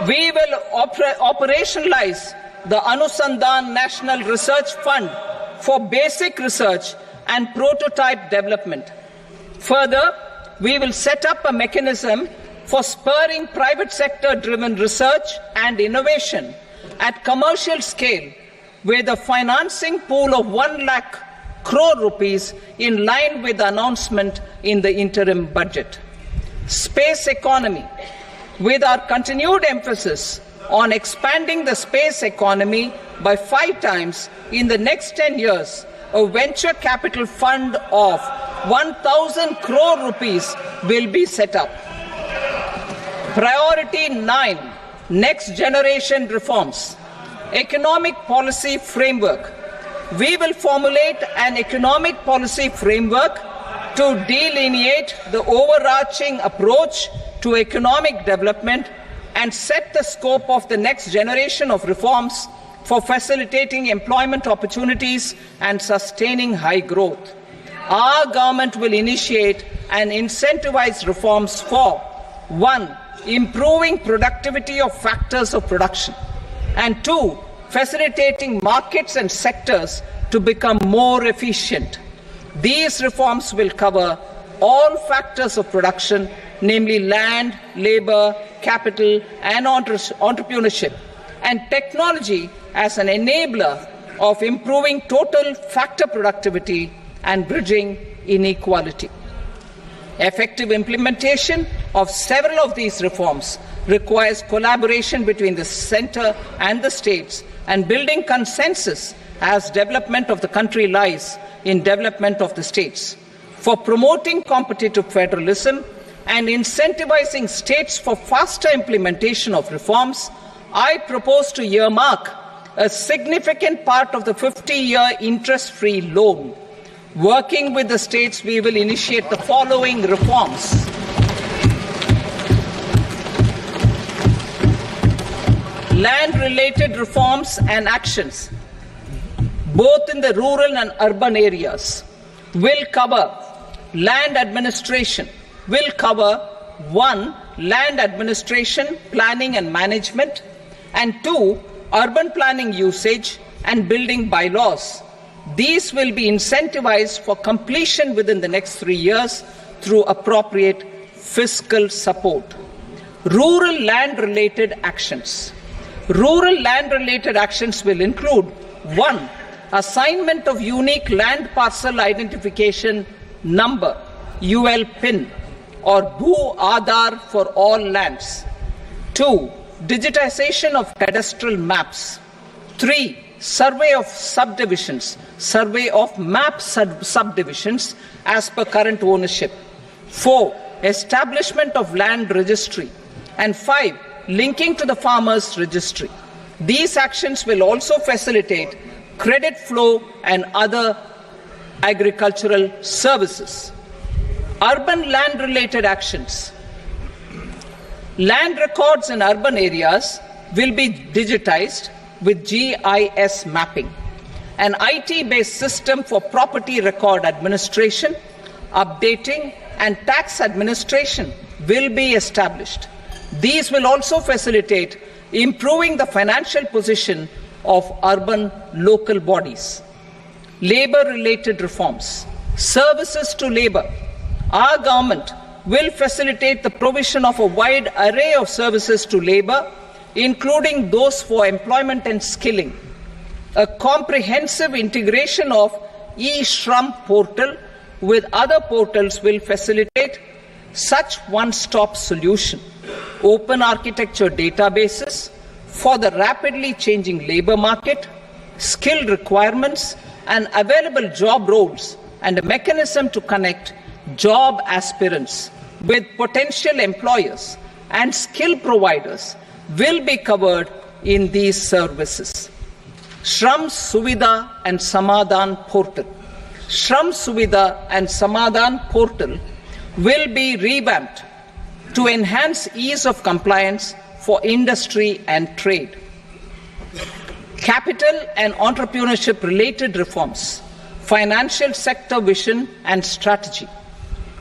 We will operationalize the Anusandhan National Research Fund for basic research and prototype development. Further, we will set up a mechanism for spurring private sector-driven research and innovation at commercial scale with a financing pool of 1 lakh crore rupees in line with the announcement in the interim budget. Space economy. With our continued emphasis on expanding the space economy by 5 times in the next 10 years, a venture capital fund of 1,000 crore rupees will be set up. Priority 9, next generation reforms. Economic policy framework. We will formulate an economic policy framework to delineate the overarching approach to economic development and set the scope of the next generation of reforms for facilitating employment opportunities and sustaining high growth. Our government will initiate and incentivize reforms for 1. Improving productivity of factors of production, and 2. Facilitating markets and sectors to become more efficient. These reforms will cover all factors of production, namely land, labor, capital, and entrepreneurship, and technology as an enabler of improving total factor productivity and bridging inequality. Effective implementation of several of these reforms requires collaboration between the centre and the states, and building consensus as development of the country lies in development of the states. For promoting competitive federalism and incentivizing states for faster implementation of reforms, I propose to earmark a significant part of the 50-year interest-free loan. Working with the states, we will initiate the following reforms. Land-related reforms and actions, both in the rural and urban areas, will cover land administration, will cover 1. Land administration, planning and management, and 2. Urban planning usage and building bylaws. These will be incentivized for completion within the next 3 years through appropriate fiscal support. Rural land-related actions. Rural land-related actions will include 1. Assignment of unique land parcel identification number, UL PIN, or Bhu Aadhaar for all lands. 2. Digitization of cadastral maps. 3. Survey of subdivisions, survey of map subdivisions as per current ownership. 4. Establishment of land registry. And 5. Linking to the farmers registry. These actions will also facilitate credit flow and other agricultural services. Urban land related actions. Land records in urban areas will be digitized with GIS mapping. An IT-based system for property record administration, updating, and tax administration will be established. These will also facilitate improving the financial position of urban local bodies. Labor-related reforms. Services to labor. Our government will facilitate the provision of a wide array of services to labor, including those for employment and skilling. A comprehensive integration of e-Shram portal with other portals will facilitate such one-stop solution, open architecture databases for the rapidly changing labor market, skill requirements and available job roles, and a mechanism to connect job aspirants with potential employers and skill providers will be covered in these services. Shram Suvidha and Samadhan portal. Shram Suvidha and Samadhan portal will be revamped to enhance ease of compliance for industry and trade. Capital and entrepreneurship related reforms, financial sector vision and strategy.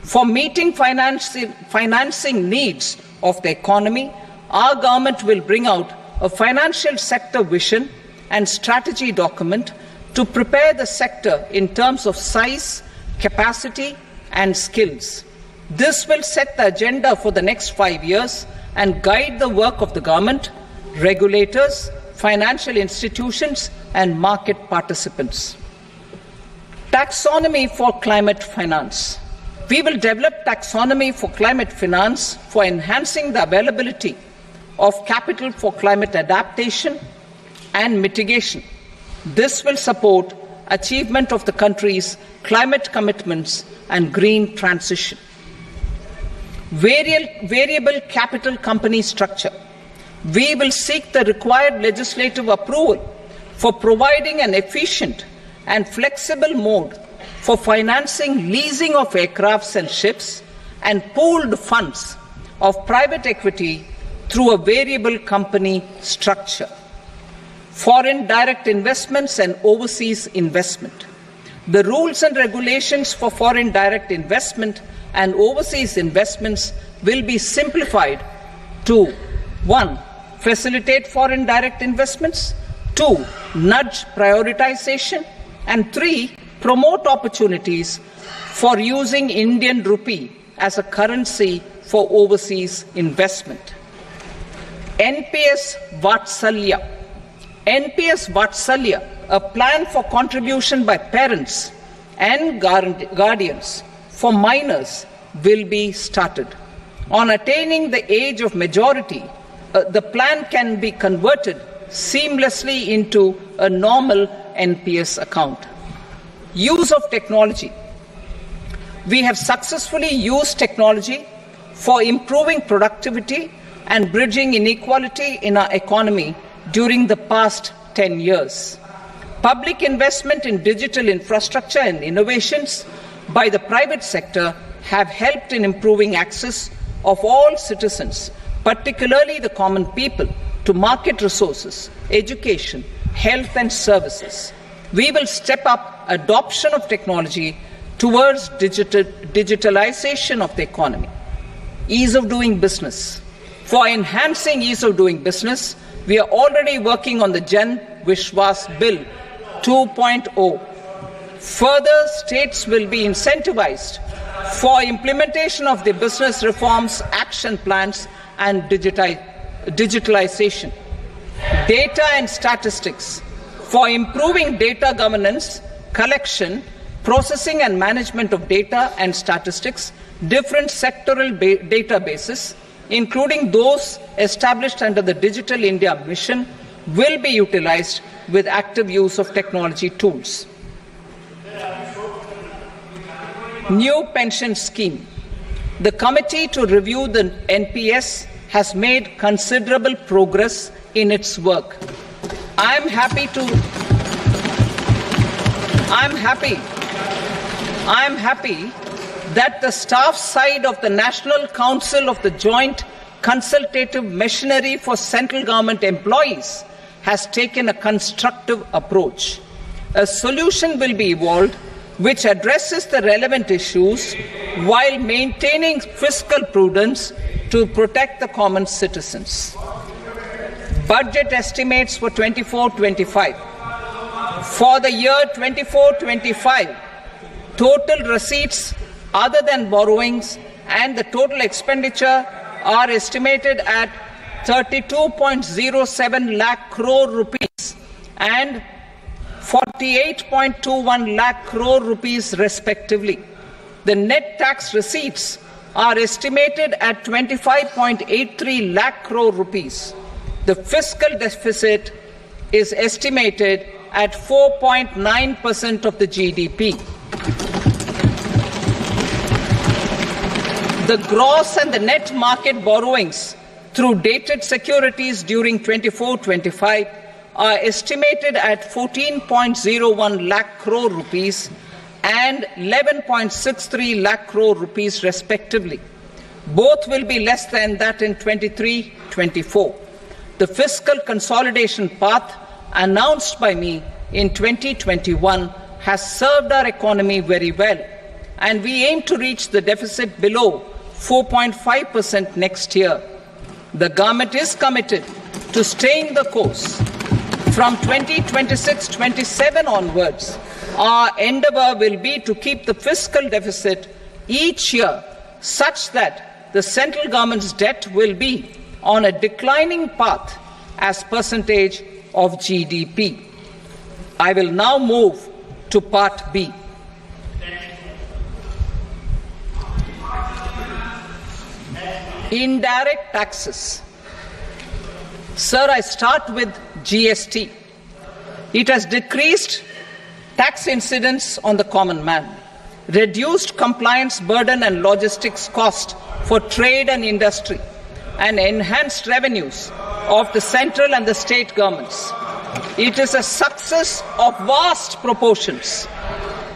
For meeting financing needs of the economy, our government will bring out a financial sector vision and strategy document to prepare the sector in terms of size, capacity and skills. This will set the agenda for the next 5 years and guide the work of the government, regulators, financial institutions and market participants. Taxonomy for climate finance. We will develop taxonomy for climate finance for enhancing the availability of capital for climate adaptation and mitigation. This will support achievement of the country's climate commitments and green transition. Variable capital company structure. We will seek the required legislative approval for providing an efficient and flexible mode for financing leasing of aircrafts and ships and pooled funds of private equity through a variable company structure. Foreign direct investments and overseas investment. The rules and regulations for foreign direct investment and overseas investments will be simplified to 1. Facilitate foreign direct investments, 2. Nudge prioritization, and 3. Promote opportunities for using Indian rupee as a currency for overseas investment. NPS Vatsalya. NPS Vatsalya, a plan for contribution by parents and guardians for minors, will be started. On attaining the age of majority, the plan can be converted seamlessly into a normal NPS account. Use of technology. We have successfully used technology for improving productivity and bridging inequality in our economy during the past 10 years. Public investment in digital infrastructure and innovations by the private sector have helped in improving access of all citizens, particularly the common people, to market resources, education, health and services. We will step up adoption of technology towards digitalization of the economy. Ease of doing business. For enhancing ease of doing business, we are already working on the Jan Vishwas Bill 2.0. Further, states will be incentivized for implementation of the business reforms, action plans and digitalization. Data and statistics. For improving data governance, collection, processing and management of data and statistics, different sectoral databases, including those established under the Digital India Mission, will be utilized with active use of technology tools. New pension scheme. The committee to review the NPS has made considerable progress in its work. I am happy that the staff side of the National Council of the Joint Consultative Machinery for Central Government Employees has taken a constructive approach. A solution will be evolved which addresses the relevant issues while maintaining fiscal prudence to protect the common citizens. Budget estimates for 24-25. For the year 24-25, total receipts other than borrowings and the total expenditure are estimated at 32.07 lakh crore rupees and 48.21 lakh crore rupees respectively. The net tax receipts are estimated at 25.83 lakh crore rupees. The fiscal deficit is estimated at 4.9% of the GDP. The gross and the net market borrowings through dated securities during 24-25 are estimated at 14.01 lakh crore rupees and 11.63 lakh crore rupees respectively. Both will be less than that in 23-24. The fiscal consolidation path announced by me in 2021 has served our economy very well, and we aim to reach the deficit below 4.5% next year. The government is committed to staying the course. From 2026-27 onwards, our endeavour will be to keep the fiscal deficit each year such that the central government's debt will be on a declining path as percentage of GDP. I will now move to Part B. Indirect taxes. Sir, I start with GST. It has decreased tax incidence on the common man, reduced compliance burden and logistics cost for trade and industry, and enhanced revenues of the central and the state governments. It is a success of vast proportions.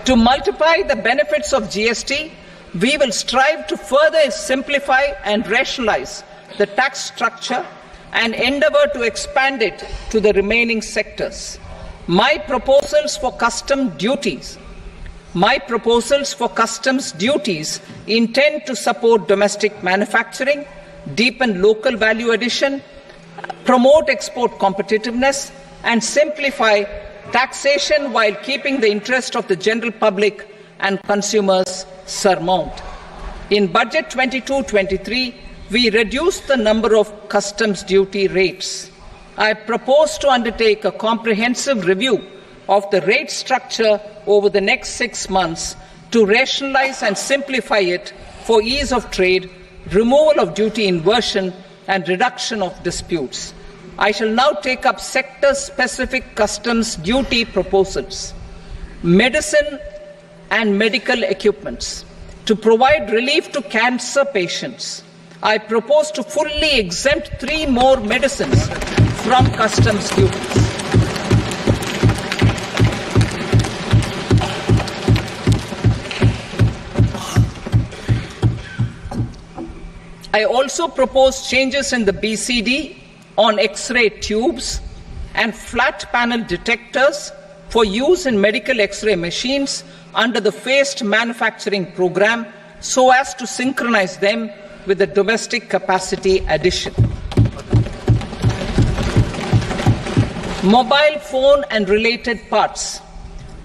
To multiply the benefits of GST, we will strive to further simplify and rationalize the tax structure and endeavour to expand it to the remaining sectors. My proposals for customs duties intend to support domestic manufacturing, deepen local value addition, promote export competitiveness, and simplify taxation while keeping the interest of the general public and consumers surmount. In Budget 22-23, we reduced the number of customs duty rates. I propose to undertake a comprehensive review of the rate structure over the next 6 months to rationalize and simplify it for ease of trade, removal of duty inversion, and reduction of disputes. I shall now take up sector-specific customs duty proposals. Medicine and medical equipments. To provide relief to cancer patients, I propose to fully exempt 3 more medicines from customs duties. I also propose changes in the BCD on X-ray tubes and flat panel detectors for use in medical X-ray machines under the phased manufacturing program so as to synchronize them with the domestic capacity addition. Mobile phone and related parts.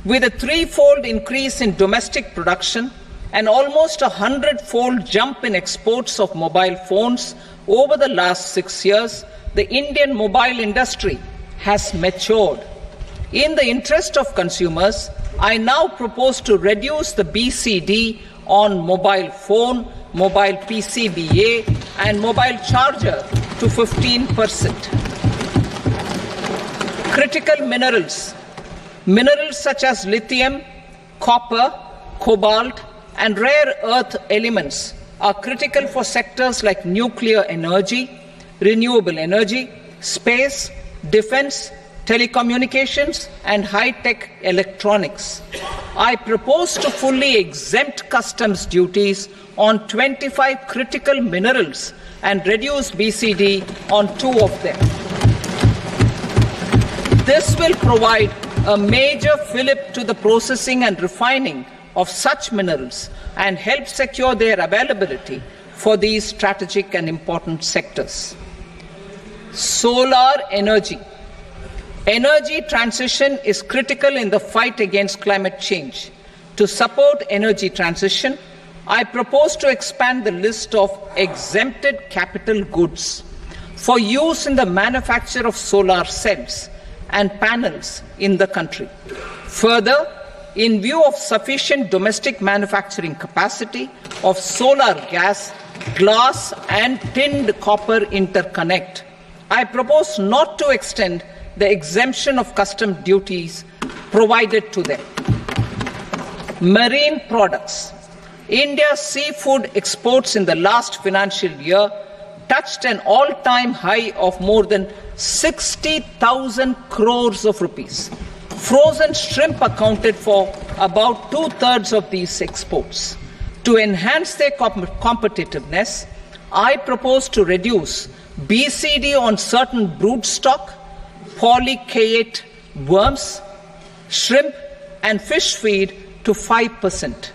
With a 3-fold increase in domestic production and almost a 100-fold jump in exports of mobile phones over the last 6 years, the Indian mobile industry has matured. In the interest of consumers, I now propose to reduce the BCD on mobile phone, mobile PCBA, and mobile charger to 15%. Critical minerals. Minerals such as lithium, copper, cobalt, and rare earth elements are critical for sectors like nuclear energy, renewable energy, space, defense, telecommunications, and high-tech electronics. I propose to fully exempt customs duties on 25 critical minerals and reduce BCD on 2 of them. This will provide a major fillip to the processing and refining of such minerals and help secure their availability for these strategic and important sectors. Solar energy. Energy transition is critical in the fight against climate change. To support energy transition, I propose to expand the list of exempted capital goods for use in the manufacture of solar cells and panels in the country. Further, in view of sufficient domestic manufacturing capacity of solar gas, glass and tinned copper interconnect, I propose not to extend the exemption of custom duties provided to them. Marine products. India's seafood exports in the last financial year touched an all-time high of more than 60,000 crores of rupees. Frozen shrimp accounted for about 2/3 of these exports. To enhance their competitiveness, I propose to reduce BCD on certain broodstock, polychaete worms, shrimp and fish feed to 5%.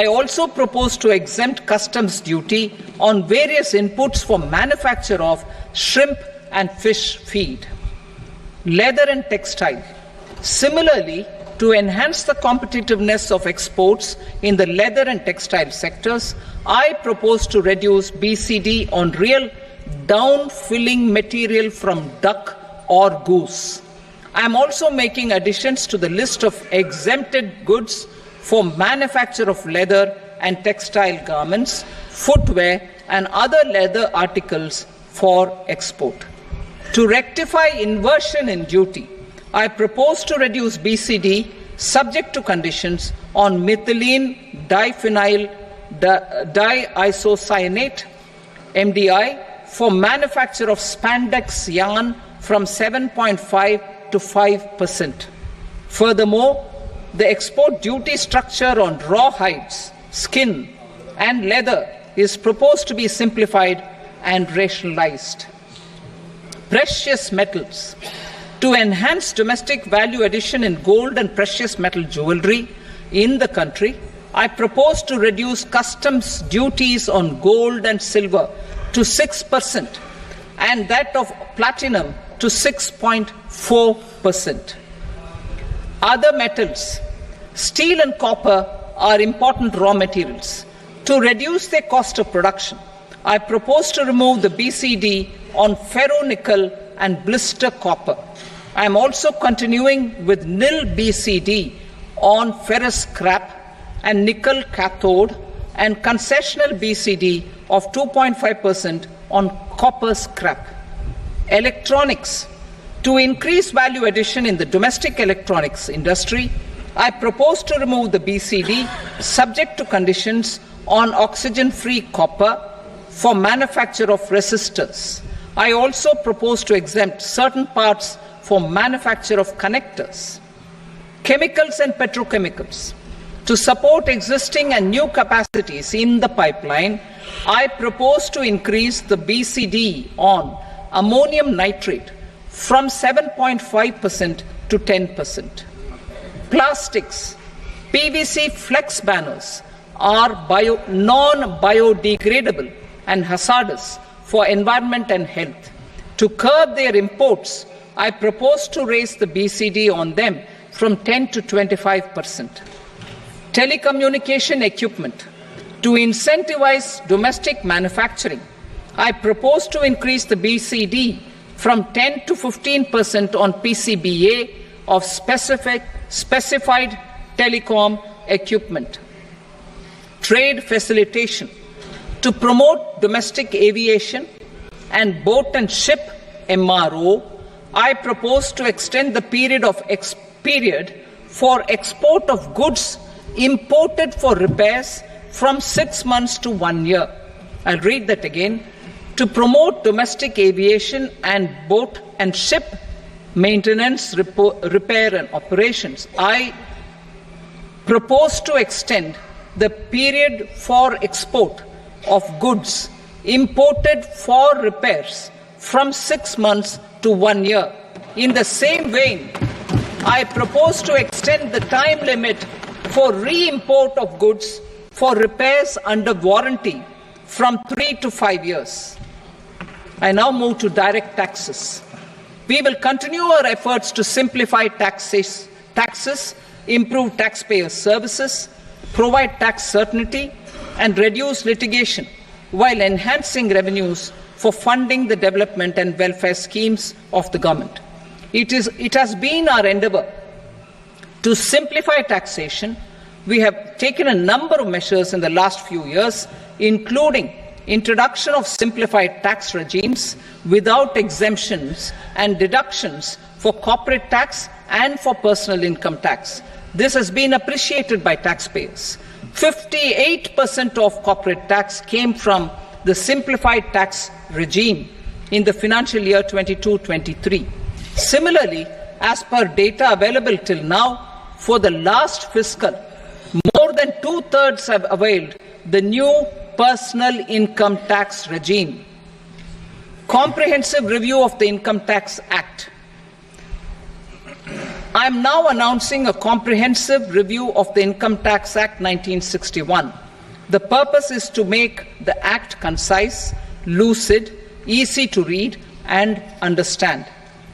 I also propose to exempt customs duty on various inputs for manufacture of shrimp and fish feed. Leather and textile. Similarly, to enhance the competitiveness of exports in the leather and textile sectors, I propose to reduce BCD on real down-filling material from duck or goose. I am also making additions to the list of exempted goods for manufacture of leather and textile garments, footwear and other leather articles for export. To rectify inversion in duty, I propose to reduce BCD subject to conditions on methylene diphenyl diisocyanate (MDI) for manufacture of spandex yarn from 7.5 to 5%. Furthermore, the export duty structure on raw hides, skin and leather is proposed to be simplified and rationalized. Precious metals. To enhance domestic value addition in gold and precious metal jewelry in the country, I propose to reduce customs duties on gold and silver to 6% and that of platinum to 6.4%. Other metals. Steel and copper are important raw materials. To reduce their cost of production, I propose to remove the BCD on ferronickel and blister copper. I am also continuing with nil BCD on ferrous scrap and nickel cathode and concessional BCD of 2.5% on copper scrap. Electronics. To increase value addition in the domestic electronics industry, I propose to remove the BCD subject to conditions on oxygen-free copper for manufacture of resistors. I also propose to exempt certain parts for manufacture of connectors. Chemicals and petrochemicals. To support existing and new capacities in the pipeline, I propose to increase the BCD on ammonium nitrate from 7.5% to 10%. Plastics. PVC flex banners are non-biodegradable and hazardous for environment and health. To curb their imports, I propose to raise the BCD on them from 10 to 25%. Telecommunication equipment. To incentivize domestic manufacturing, I propose to increase the BCD from 10 to 15% on PCBA of specified telecom equipment. Trade facilitation. To promote domestic aviation and boat and ship MRO, I propose to extend the period for export of goods imported for repairs from 6 months to 1 year. I'll read that again. To promote domestic aviation and boat and ship maintenance, repair and operations, I propose to extend the period for export of goods imported for repairs from 6 months to 1 year. In the same vein, I propose to extend the time limit for re-import of goods for repairs under warranty from 3 to 5 years. I now move to direct taxes. We will continue our efforts to simplify taxes, improve taxpayer services, provide tax certainty, and reduce litigation while enhancing revenues for funding the development and welfare schemes of the government. It has been our endeavour To simplify taxation, we have taken a number of measures in the last few years, including introduction of simplified tax regimes without exemptions and deductions for corporate tax and for personal income tax. This has been appreciated by taxpayers. 58% of corporate tax came from the simplified tax regime in the financial year 22-23. Similarly, as per data available till now, for the last fiscal, more than 2/3 have availed the new personal income tax regime. Comprehensive review of the Income Tax Act. I am now announcing a comprehensive review of the Income Tax Act 1961. The purpose is to make the Act concise, lucid, easy to read and understand.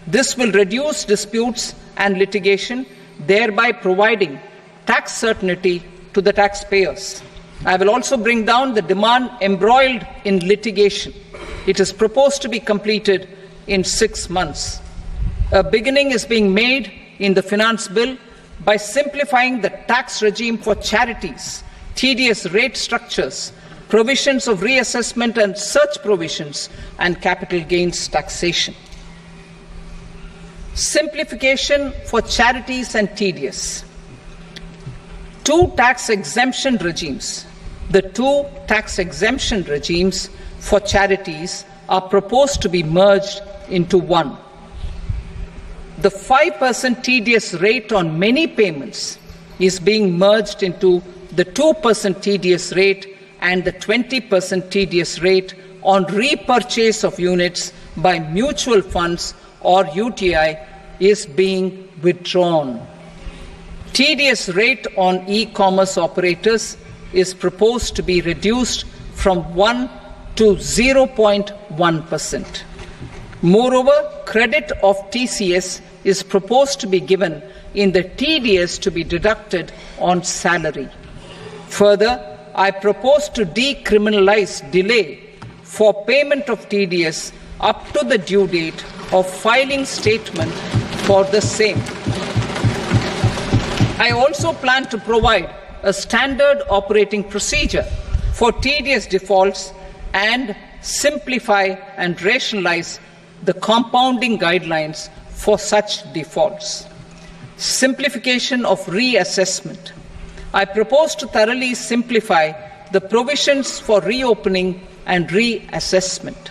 This will reduce disputes and litigation, thereby providing tax certainty to the taxpayers. I will also bring down the demand embroiled in litigation. It is proposed to be completed in 6 months. A beginning is being made in the Finance Bill by simplifying the tax regime for charities, tedious rate structures, provisions of reassessment and such provisions, and capital gains taxation. Simplification for charities and tedious. The two tax exemption regimes for charities are proposed to be merged into one. The 5% tedious rate on many payments is being merged into the 2% tedious rate, and the 20% tedious rate on repurchase of units by mutual funds or UTI is being withdrawn. Tedious rate on e-commerce operators is proposed to be reduced from 1 to 0.1%. Moreover, credit of TCS is proposed to be given in the TDS to be deducted on salary. Further, I propose to decriminalize delay for payment of TDS up to the due date of filing statement for the same. I also plan to provide a standard operating procedure for tedious defaults and simplify and rationalize the compounding guidelines for such defaults. Simplification of reassessment. I propose to thoroughly simplify the provisions for reopening and reassessment.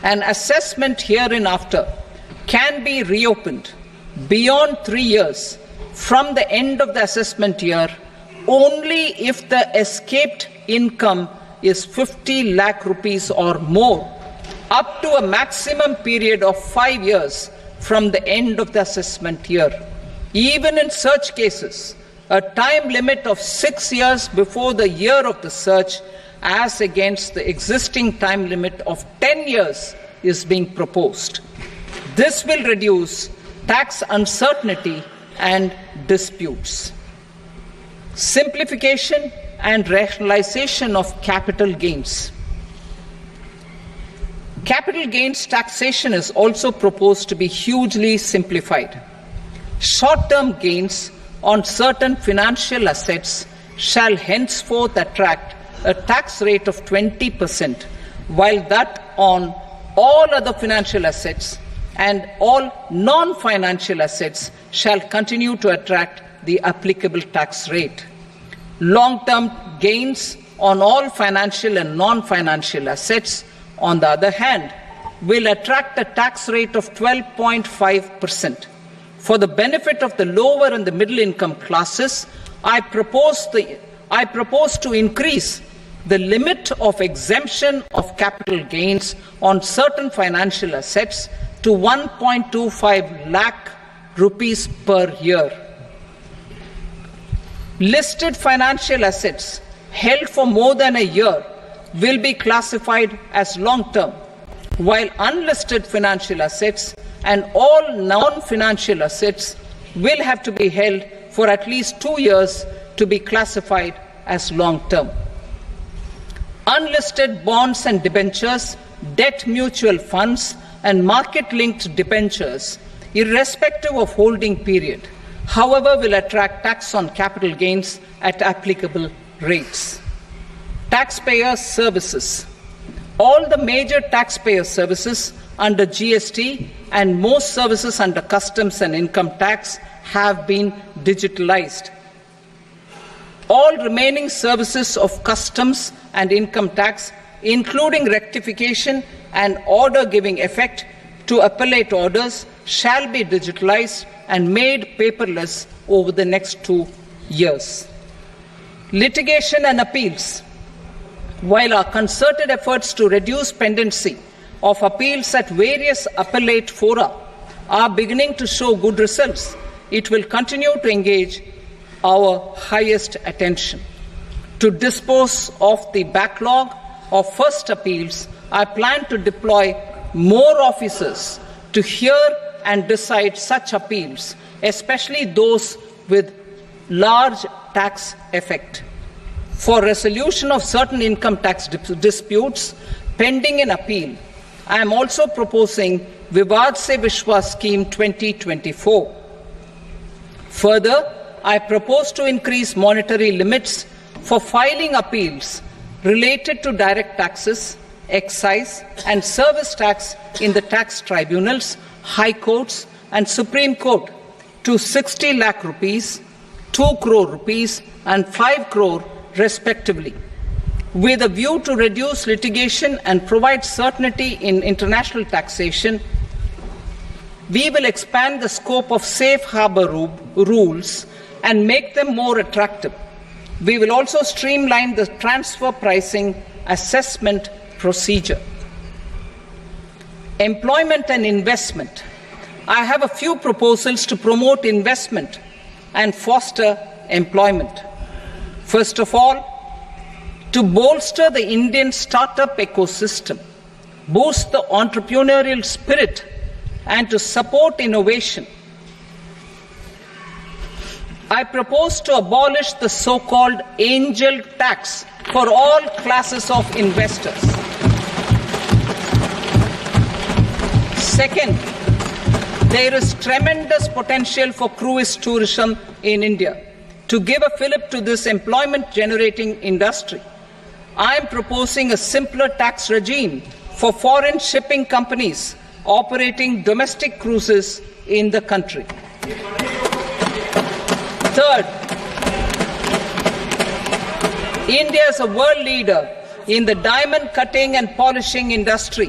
An assessment hereinafter can be reopened beyond 3 years from the end of the assessment year only if the escaped income is 50 lakh rupees or more, up to a maximum period of 5 years from the end of the assessment year. Even in such cases, a time limit of 6 years before the year of the search, as against the existing time limit of 10 years, is being proposed. This will reduce tax uncertainty and disputes. Simplification and rationalization of capital gains. Capital gains taxation is also proposed to be hugely simplified. Short-term gains on certain financial assets shall henceforth attract a tax rate of 20%, while that on all other financial assets and all non-financial assets shall continue to attract the applicable tax rate. Long-term gains on all financial and non-financial assets, on the other hand, will attract a tax rate of 12.5%. For the benefit of the lower and the middle income classes, I propose to increase the limit of exemption of capital gains on certain financial assets to 1.25 lakh rupees per year. Listed financial assets held for more than a year will be classified as long-term, while unlisted financial assets and all non-financial assets will have to be held for at least 2 years to be classified as long-term. Unlisted bonds and debentures, debt mutual funds, and market-linked debentures, irrespective of holding period, however, will attract tax on capital gains at applicable rates. Taxpayer services. All the major taxpayer services under GST and most services under customs and income tax have been digitalized. All remaining services of customs and income tax, including rectification and order giving effect to appellate orders, shall be digitalized and made paperless over the next 2 years. Litigation and appeals. While our concerted efforts to reduce pendency of appeals at various appellate fora are beginning to show good results, it will continue to engage our highest attention. To dispose of the backlog of first appeals, I plan to deploy more officers to hear and decide such appeals, especially those with large tax effect. For resolution of certain income tax disputes pending in appeal, I am also proposing Vivad Se Vishwas Scheme 2024. Further, I propose to increase monetary limits for filing appeals related to direct taxes, excise and service tax in the tax tribunals, high courts and Supreme Court to 60 lakh rupees, 2 crore rupees and 5 crore respectively. With a view to reduce litigation and provide certainty in international taxation, we will expand the scope of safe harbor rules and make them more attractive. We will also streamline the transfer pricing assessment procedure. Employment and investment. I have a few proposals to promote investment and foster employment. First of all, to bolster the Indian startup ecosystem, boost the entrepreneurial spirit, and to support innovation, I propose to abolish the so-called angel tax for all classes of investors. Second, there is tremendous potential for cruise tourism in India. To give a fillip to this employment-generating industry, I am proposing a simpler tax regime for foreign shipping companies operating domestic cruises in the country. Third, India is a world leader in the diamond cutting and polishing industry,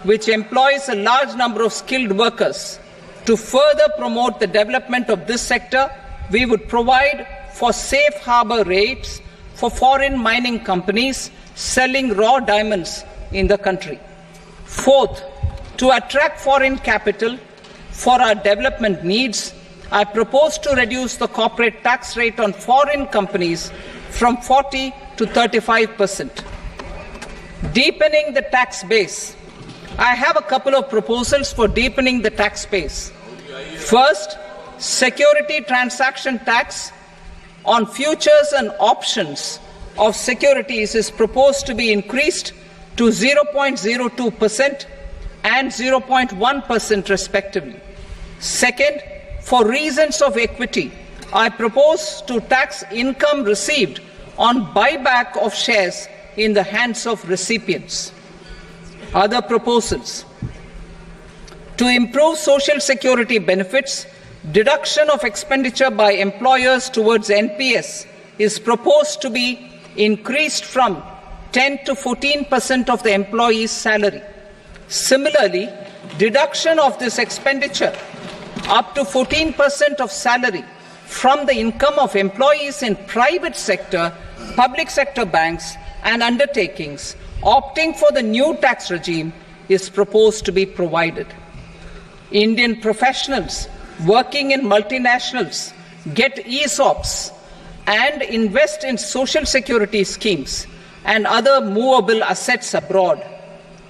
which employs a large number of skilled workers. To further promote the development of this sector, we would provide for safe harbor rates for foreign mining companies selling raw diamonds in the country. Fourth, to attract foreign capital for our development needs, I propose to reduce the corporate tax rate on foreign companies from 40 to 35%. Deepening the tax base. I have a couple of proposals for deepening the tax base. First, security transaction tax on futures and options of securities is proposed to be increased to 0.02% and 0.1% respectively. Second, for reasons of equity, I propose to tax income received on buyback of shares in the hands of recipients. Other proposals. To improve social security benefits, deduction of expenditure by employers towards NPS is proposed to be increased from 10 to 14% of the employee's salary. Similarly, deduction of this expenditure up to 14% of salary from the income of employees in private sector, public sector banks and undertakings opting for the new tax regime is proposed to be provided. Indian professionals working in multinationals get ESOPs and invest in social security schemes and other movable assets abroad.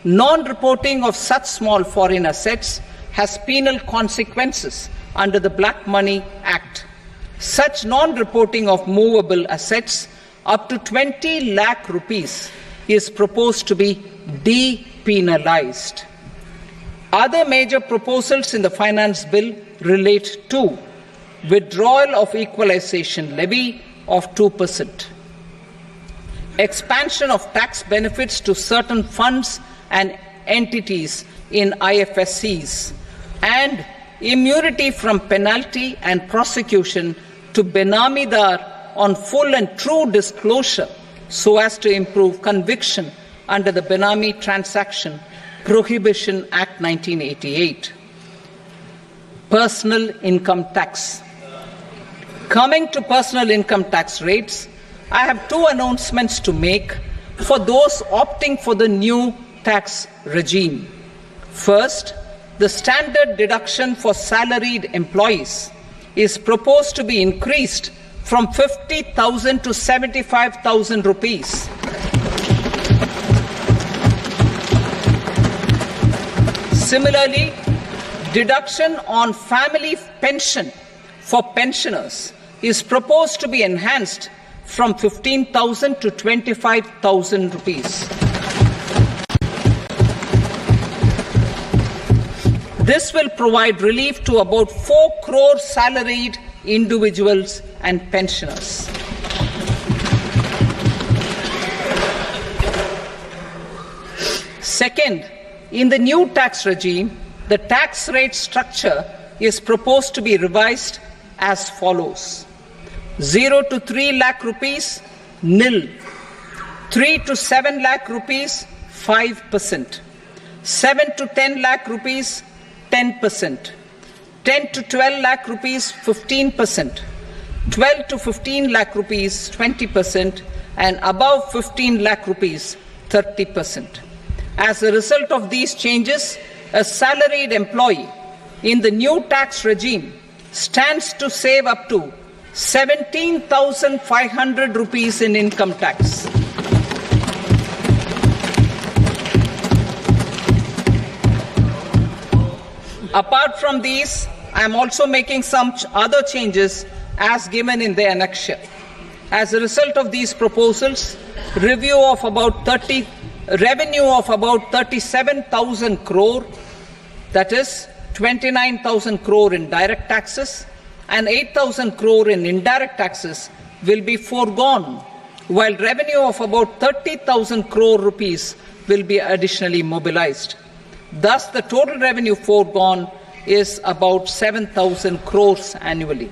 Non-reporting of such small foreign assets has penal consequences under the Black Money Act. Such non-reporting of movable assets up to 20 lakh rupees is proposed to be depenalized. Other major proposals in the finance bill relate to withdrawal of equalization levy of 2%, expansion of tax benefits to certain funds and entities in IFSCs, and immunity from penalty and prosecution to Benamidar on full and true disclosure so as to improve conviction under the Benami Transaction Prohibition Act 1988. Personal income tax. Coming to personal income tax rates, I have two announcements to make for those opting for the new tax regime. First, the standard deduction for salaried employees is proposed to be increased from 50,000 to 75,000 rupees. Similarly, deduction on family pension for pensioners is proposed to be enhanced from 15,000 to 25,000 rupees. This will provide relief to about 4 crore salaried individuals and pensioners. Second, in the new tax regime, the tax rate structure is proposed to be revised as follows: 0 to 3 lakh rupees, nil; 3 to 7 lakh rupees, 5%; 7 to 10 lakh rupees, 10%; 10 to 12 lakh rupees, 15%; 12 to 15 lakh rupees, 20%; and above 15 lakh rupees, 30%. As a result of these changes, a salaried employee in the new tax regime stands to save up to 17,500 rupees in income tax. Apart from these, I am also making some other changes as given in the annexure. As a result of these proposals, revenue of about 37,000 crore, that is 29,000 crore in direct taxes and 8,000 crore in indirect taxes, will be foregone, while revenue of about 30,000 crore rupees will be additionally mobilized. Thus, the total revenue foregone is about 7,000 crores annually.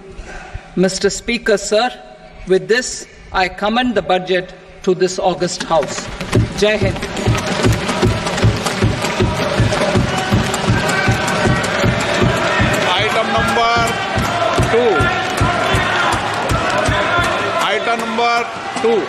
Mr. Speaker, sir, with this, I commend the budget to this august House. Jai Hind. Item number 2. Item number 2.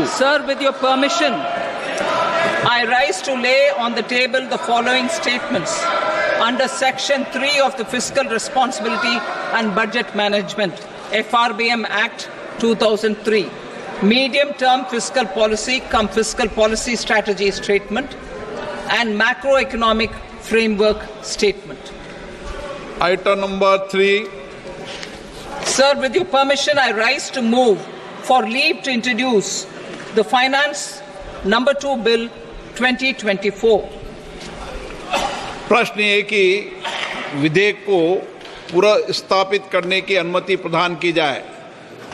Sir, with your permission, I rise to lay on the table the following statements under Section 3 of the Fiscal Responsibility and Budget Management, FRBM Act 2003, Medium-Term Fiscal Policy cum Fiscal Policy Strategy Statement and Macroeconomic Framework Statement. Item number 3. Sir, with your permission, I rise to move for leave to introduce the Finance Number 2 Bill 2024. प्रश्न ये कि विधेयक को पुनर्स्थापित करने की अनुमति प्रदान की जाए।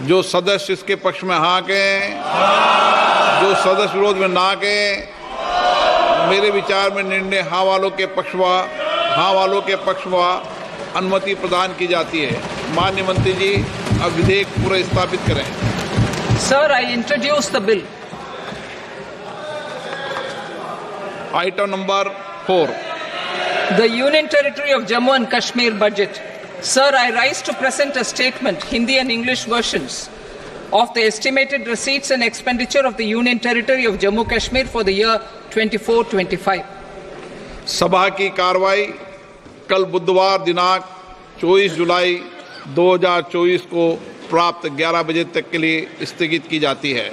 जो सदस्य इसके पक्ष में हाँ कहें, जो सदस्य विरोध में ना कहें। मेरे विचार में निर्णय हाँ वालों के पक्ष में अनुमति प्रदान की जाती है। माननीय मंत्री जी, अब विधेयक पुनर्स्थापित करें। Sir, I introduce the bill. Item number 4. The Union Territory of Jammu and Kashmir budget. Sir, I rise to present a statement, Hindi and English versions, of the estimated receipts and expenditure of the Union Territory of Jammu and Kashmir for the year 24-25. सभा की कार्रवाई कल बुधवार दिनांक 24 जुलाई 2024 को प्राप्त 11 बजे तक के लिए स्थगित की जाती है।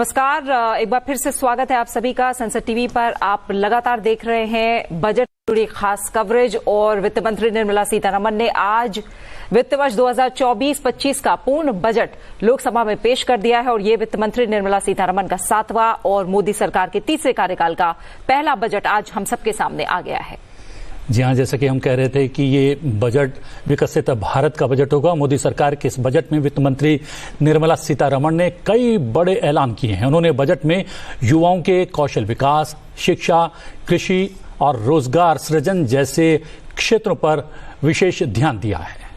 नमस्कार, एक बार फिर से स्वागत है आप सभी का संसद टीवी पर। आप लगातार देख रहे हैं बजट से जुड़ी खास कवरेज और वित्त मंत्री निर्मला सीतारमण ने आज वित्त वर्ष 2024-25 का पूर्ण बजट लोकसभा में पेश कर दिया है और ये वित्त मंत्री निर्मला सीतारमण का 7वां और मोदी सरकार के तीसरे कार्यकाल का पहला बजट आज हम सबके सामने आ गया है। जी हाँ, जैसा कि हम कह रहे थे कि ये बजट विकसित भारत का बजट होगा। मोदी सरकार के इस बजट में वित्त मंत्री निर्मला सीतारमण ने कई बड़े ऐलान किए हैं। उन्होंने बजट में युवाओं के कौशल विकास, शिक्षा, कृषि और रोजगार सृजन जैसे क्षेत्रों पर विशेष ध्यान दिया है।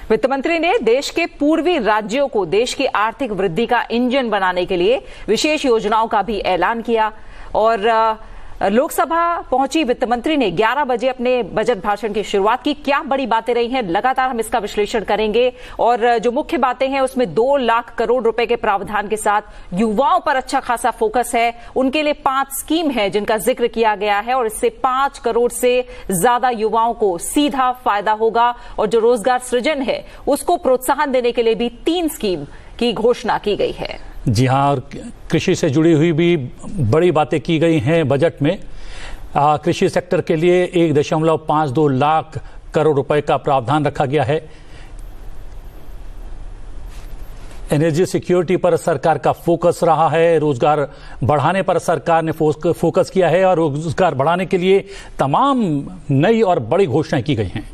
वित्त मंत्री ने देश के पूर्वी राज्यों को देश की आर्थिक वृद्धि का इंजन बनाने के लिए विशेष योजनाओं का भी ऐलान किया और लोकसभा पहुंची वित्त मंत्री ने 11 बजे अपने बजट भाषण की शुरुआत की। क्या बड़ी बातें रही हैं, लगातार हम इसका विश्लेषण करेंगे और जो मुख्य बातें हैं उसमें 2 लाख करोड़ रुपए के प्रावधान के साथ युवाओं पर अच्छा खासा फोकस है। उनके लिए 5 स्कीम है जिनका जिक्र किया गया है और इससे 5 करोड़ से ज्यादा युवाओं को सीधा फायदा होगा और जो रोजगार सृजन है उसको प्रोत्साहन देने के लिए भी 3 स्कीम की घोषणा की गई है। जी हाँ, और कृषि से जुड़ी हुई भी बड़ी बातें की गई हैं बजट में। कृषि सेक्टर के लिए 1.52 लाख करोड़ रुपए का प्रावधान रखा गया है। एनर्जी सिक्योरिटी पर सरकार का फोकस रहा है। रोजगार बढ़ाने पर सरकार ने फोकस किया है और रोजगार बढ़ाने के लिए तमाम नई और बड़ी घोषणाएं की गई हैं।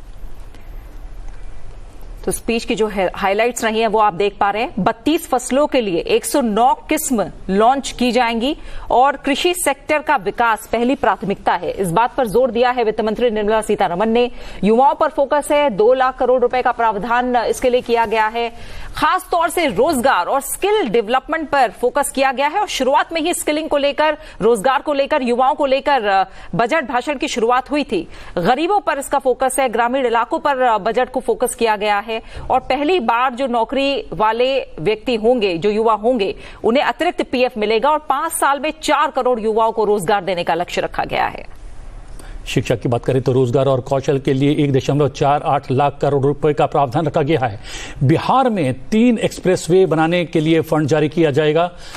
तो स्पीच की जो हाइलाइट्स रही हैं वो आप देख पा रहे हैं। 32 फसलों के लिए 109 किस्म लॉन्च की जाएंगी और कृषि सेक्टर का विकास पहली प्राथमिकता है। इस बात पर जोर दिया है वित्त मंत्री निर्मला सीतारमण ने। युवाओं पर फोकस है, 2 लाख करोड़ रुपए का प्रावधान इसके लिए किया गया है। खास तौर से रोजगार और स्किल डेवलपमेंट पर फोकस किया गया है और शुरुआत में ही स्किलिंग को लेकर, रोजगार को लेकर, युवाओं को लेकर बजट भाषण की शुरुआत हुई थी। गरीबों पर इसका फोकस है, ग्रामीण इलाकों पर बजट को फोकस किया गया है और पहली बार जो नौकरी वाले व्यक्ति होंगे, जो युवा होंगे, उन्हें अतिरिक्त पीएफ मिलेगा और 5 साल में 4 करोड़ युवाओं को रोजगार देने का लक्ष्य रखा गया है। शिक्षा की बात करें तो रोजगार और कौशल के लिए 1.48 लाख करोड़ रुपए का प्रावधान रखा गया है। बिहार में 3 एक्सप्रेसवे बनाने के लिए फंड जारी किया जाएगा।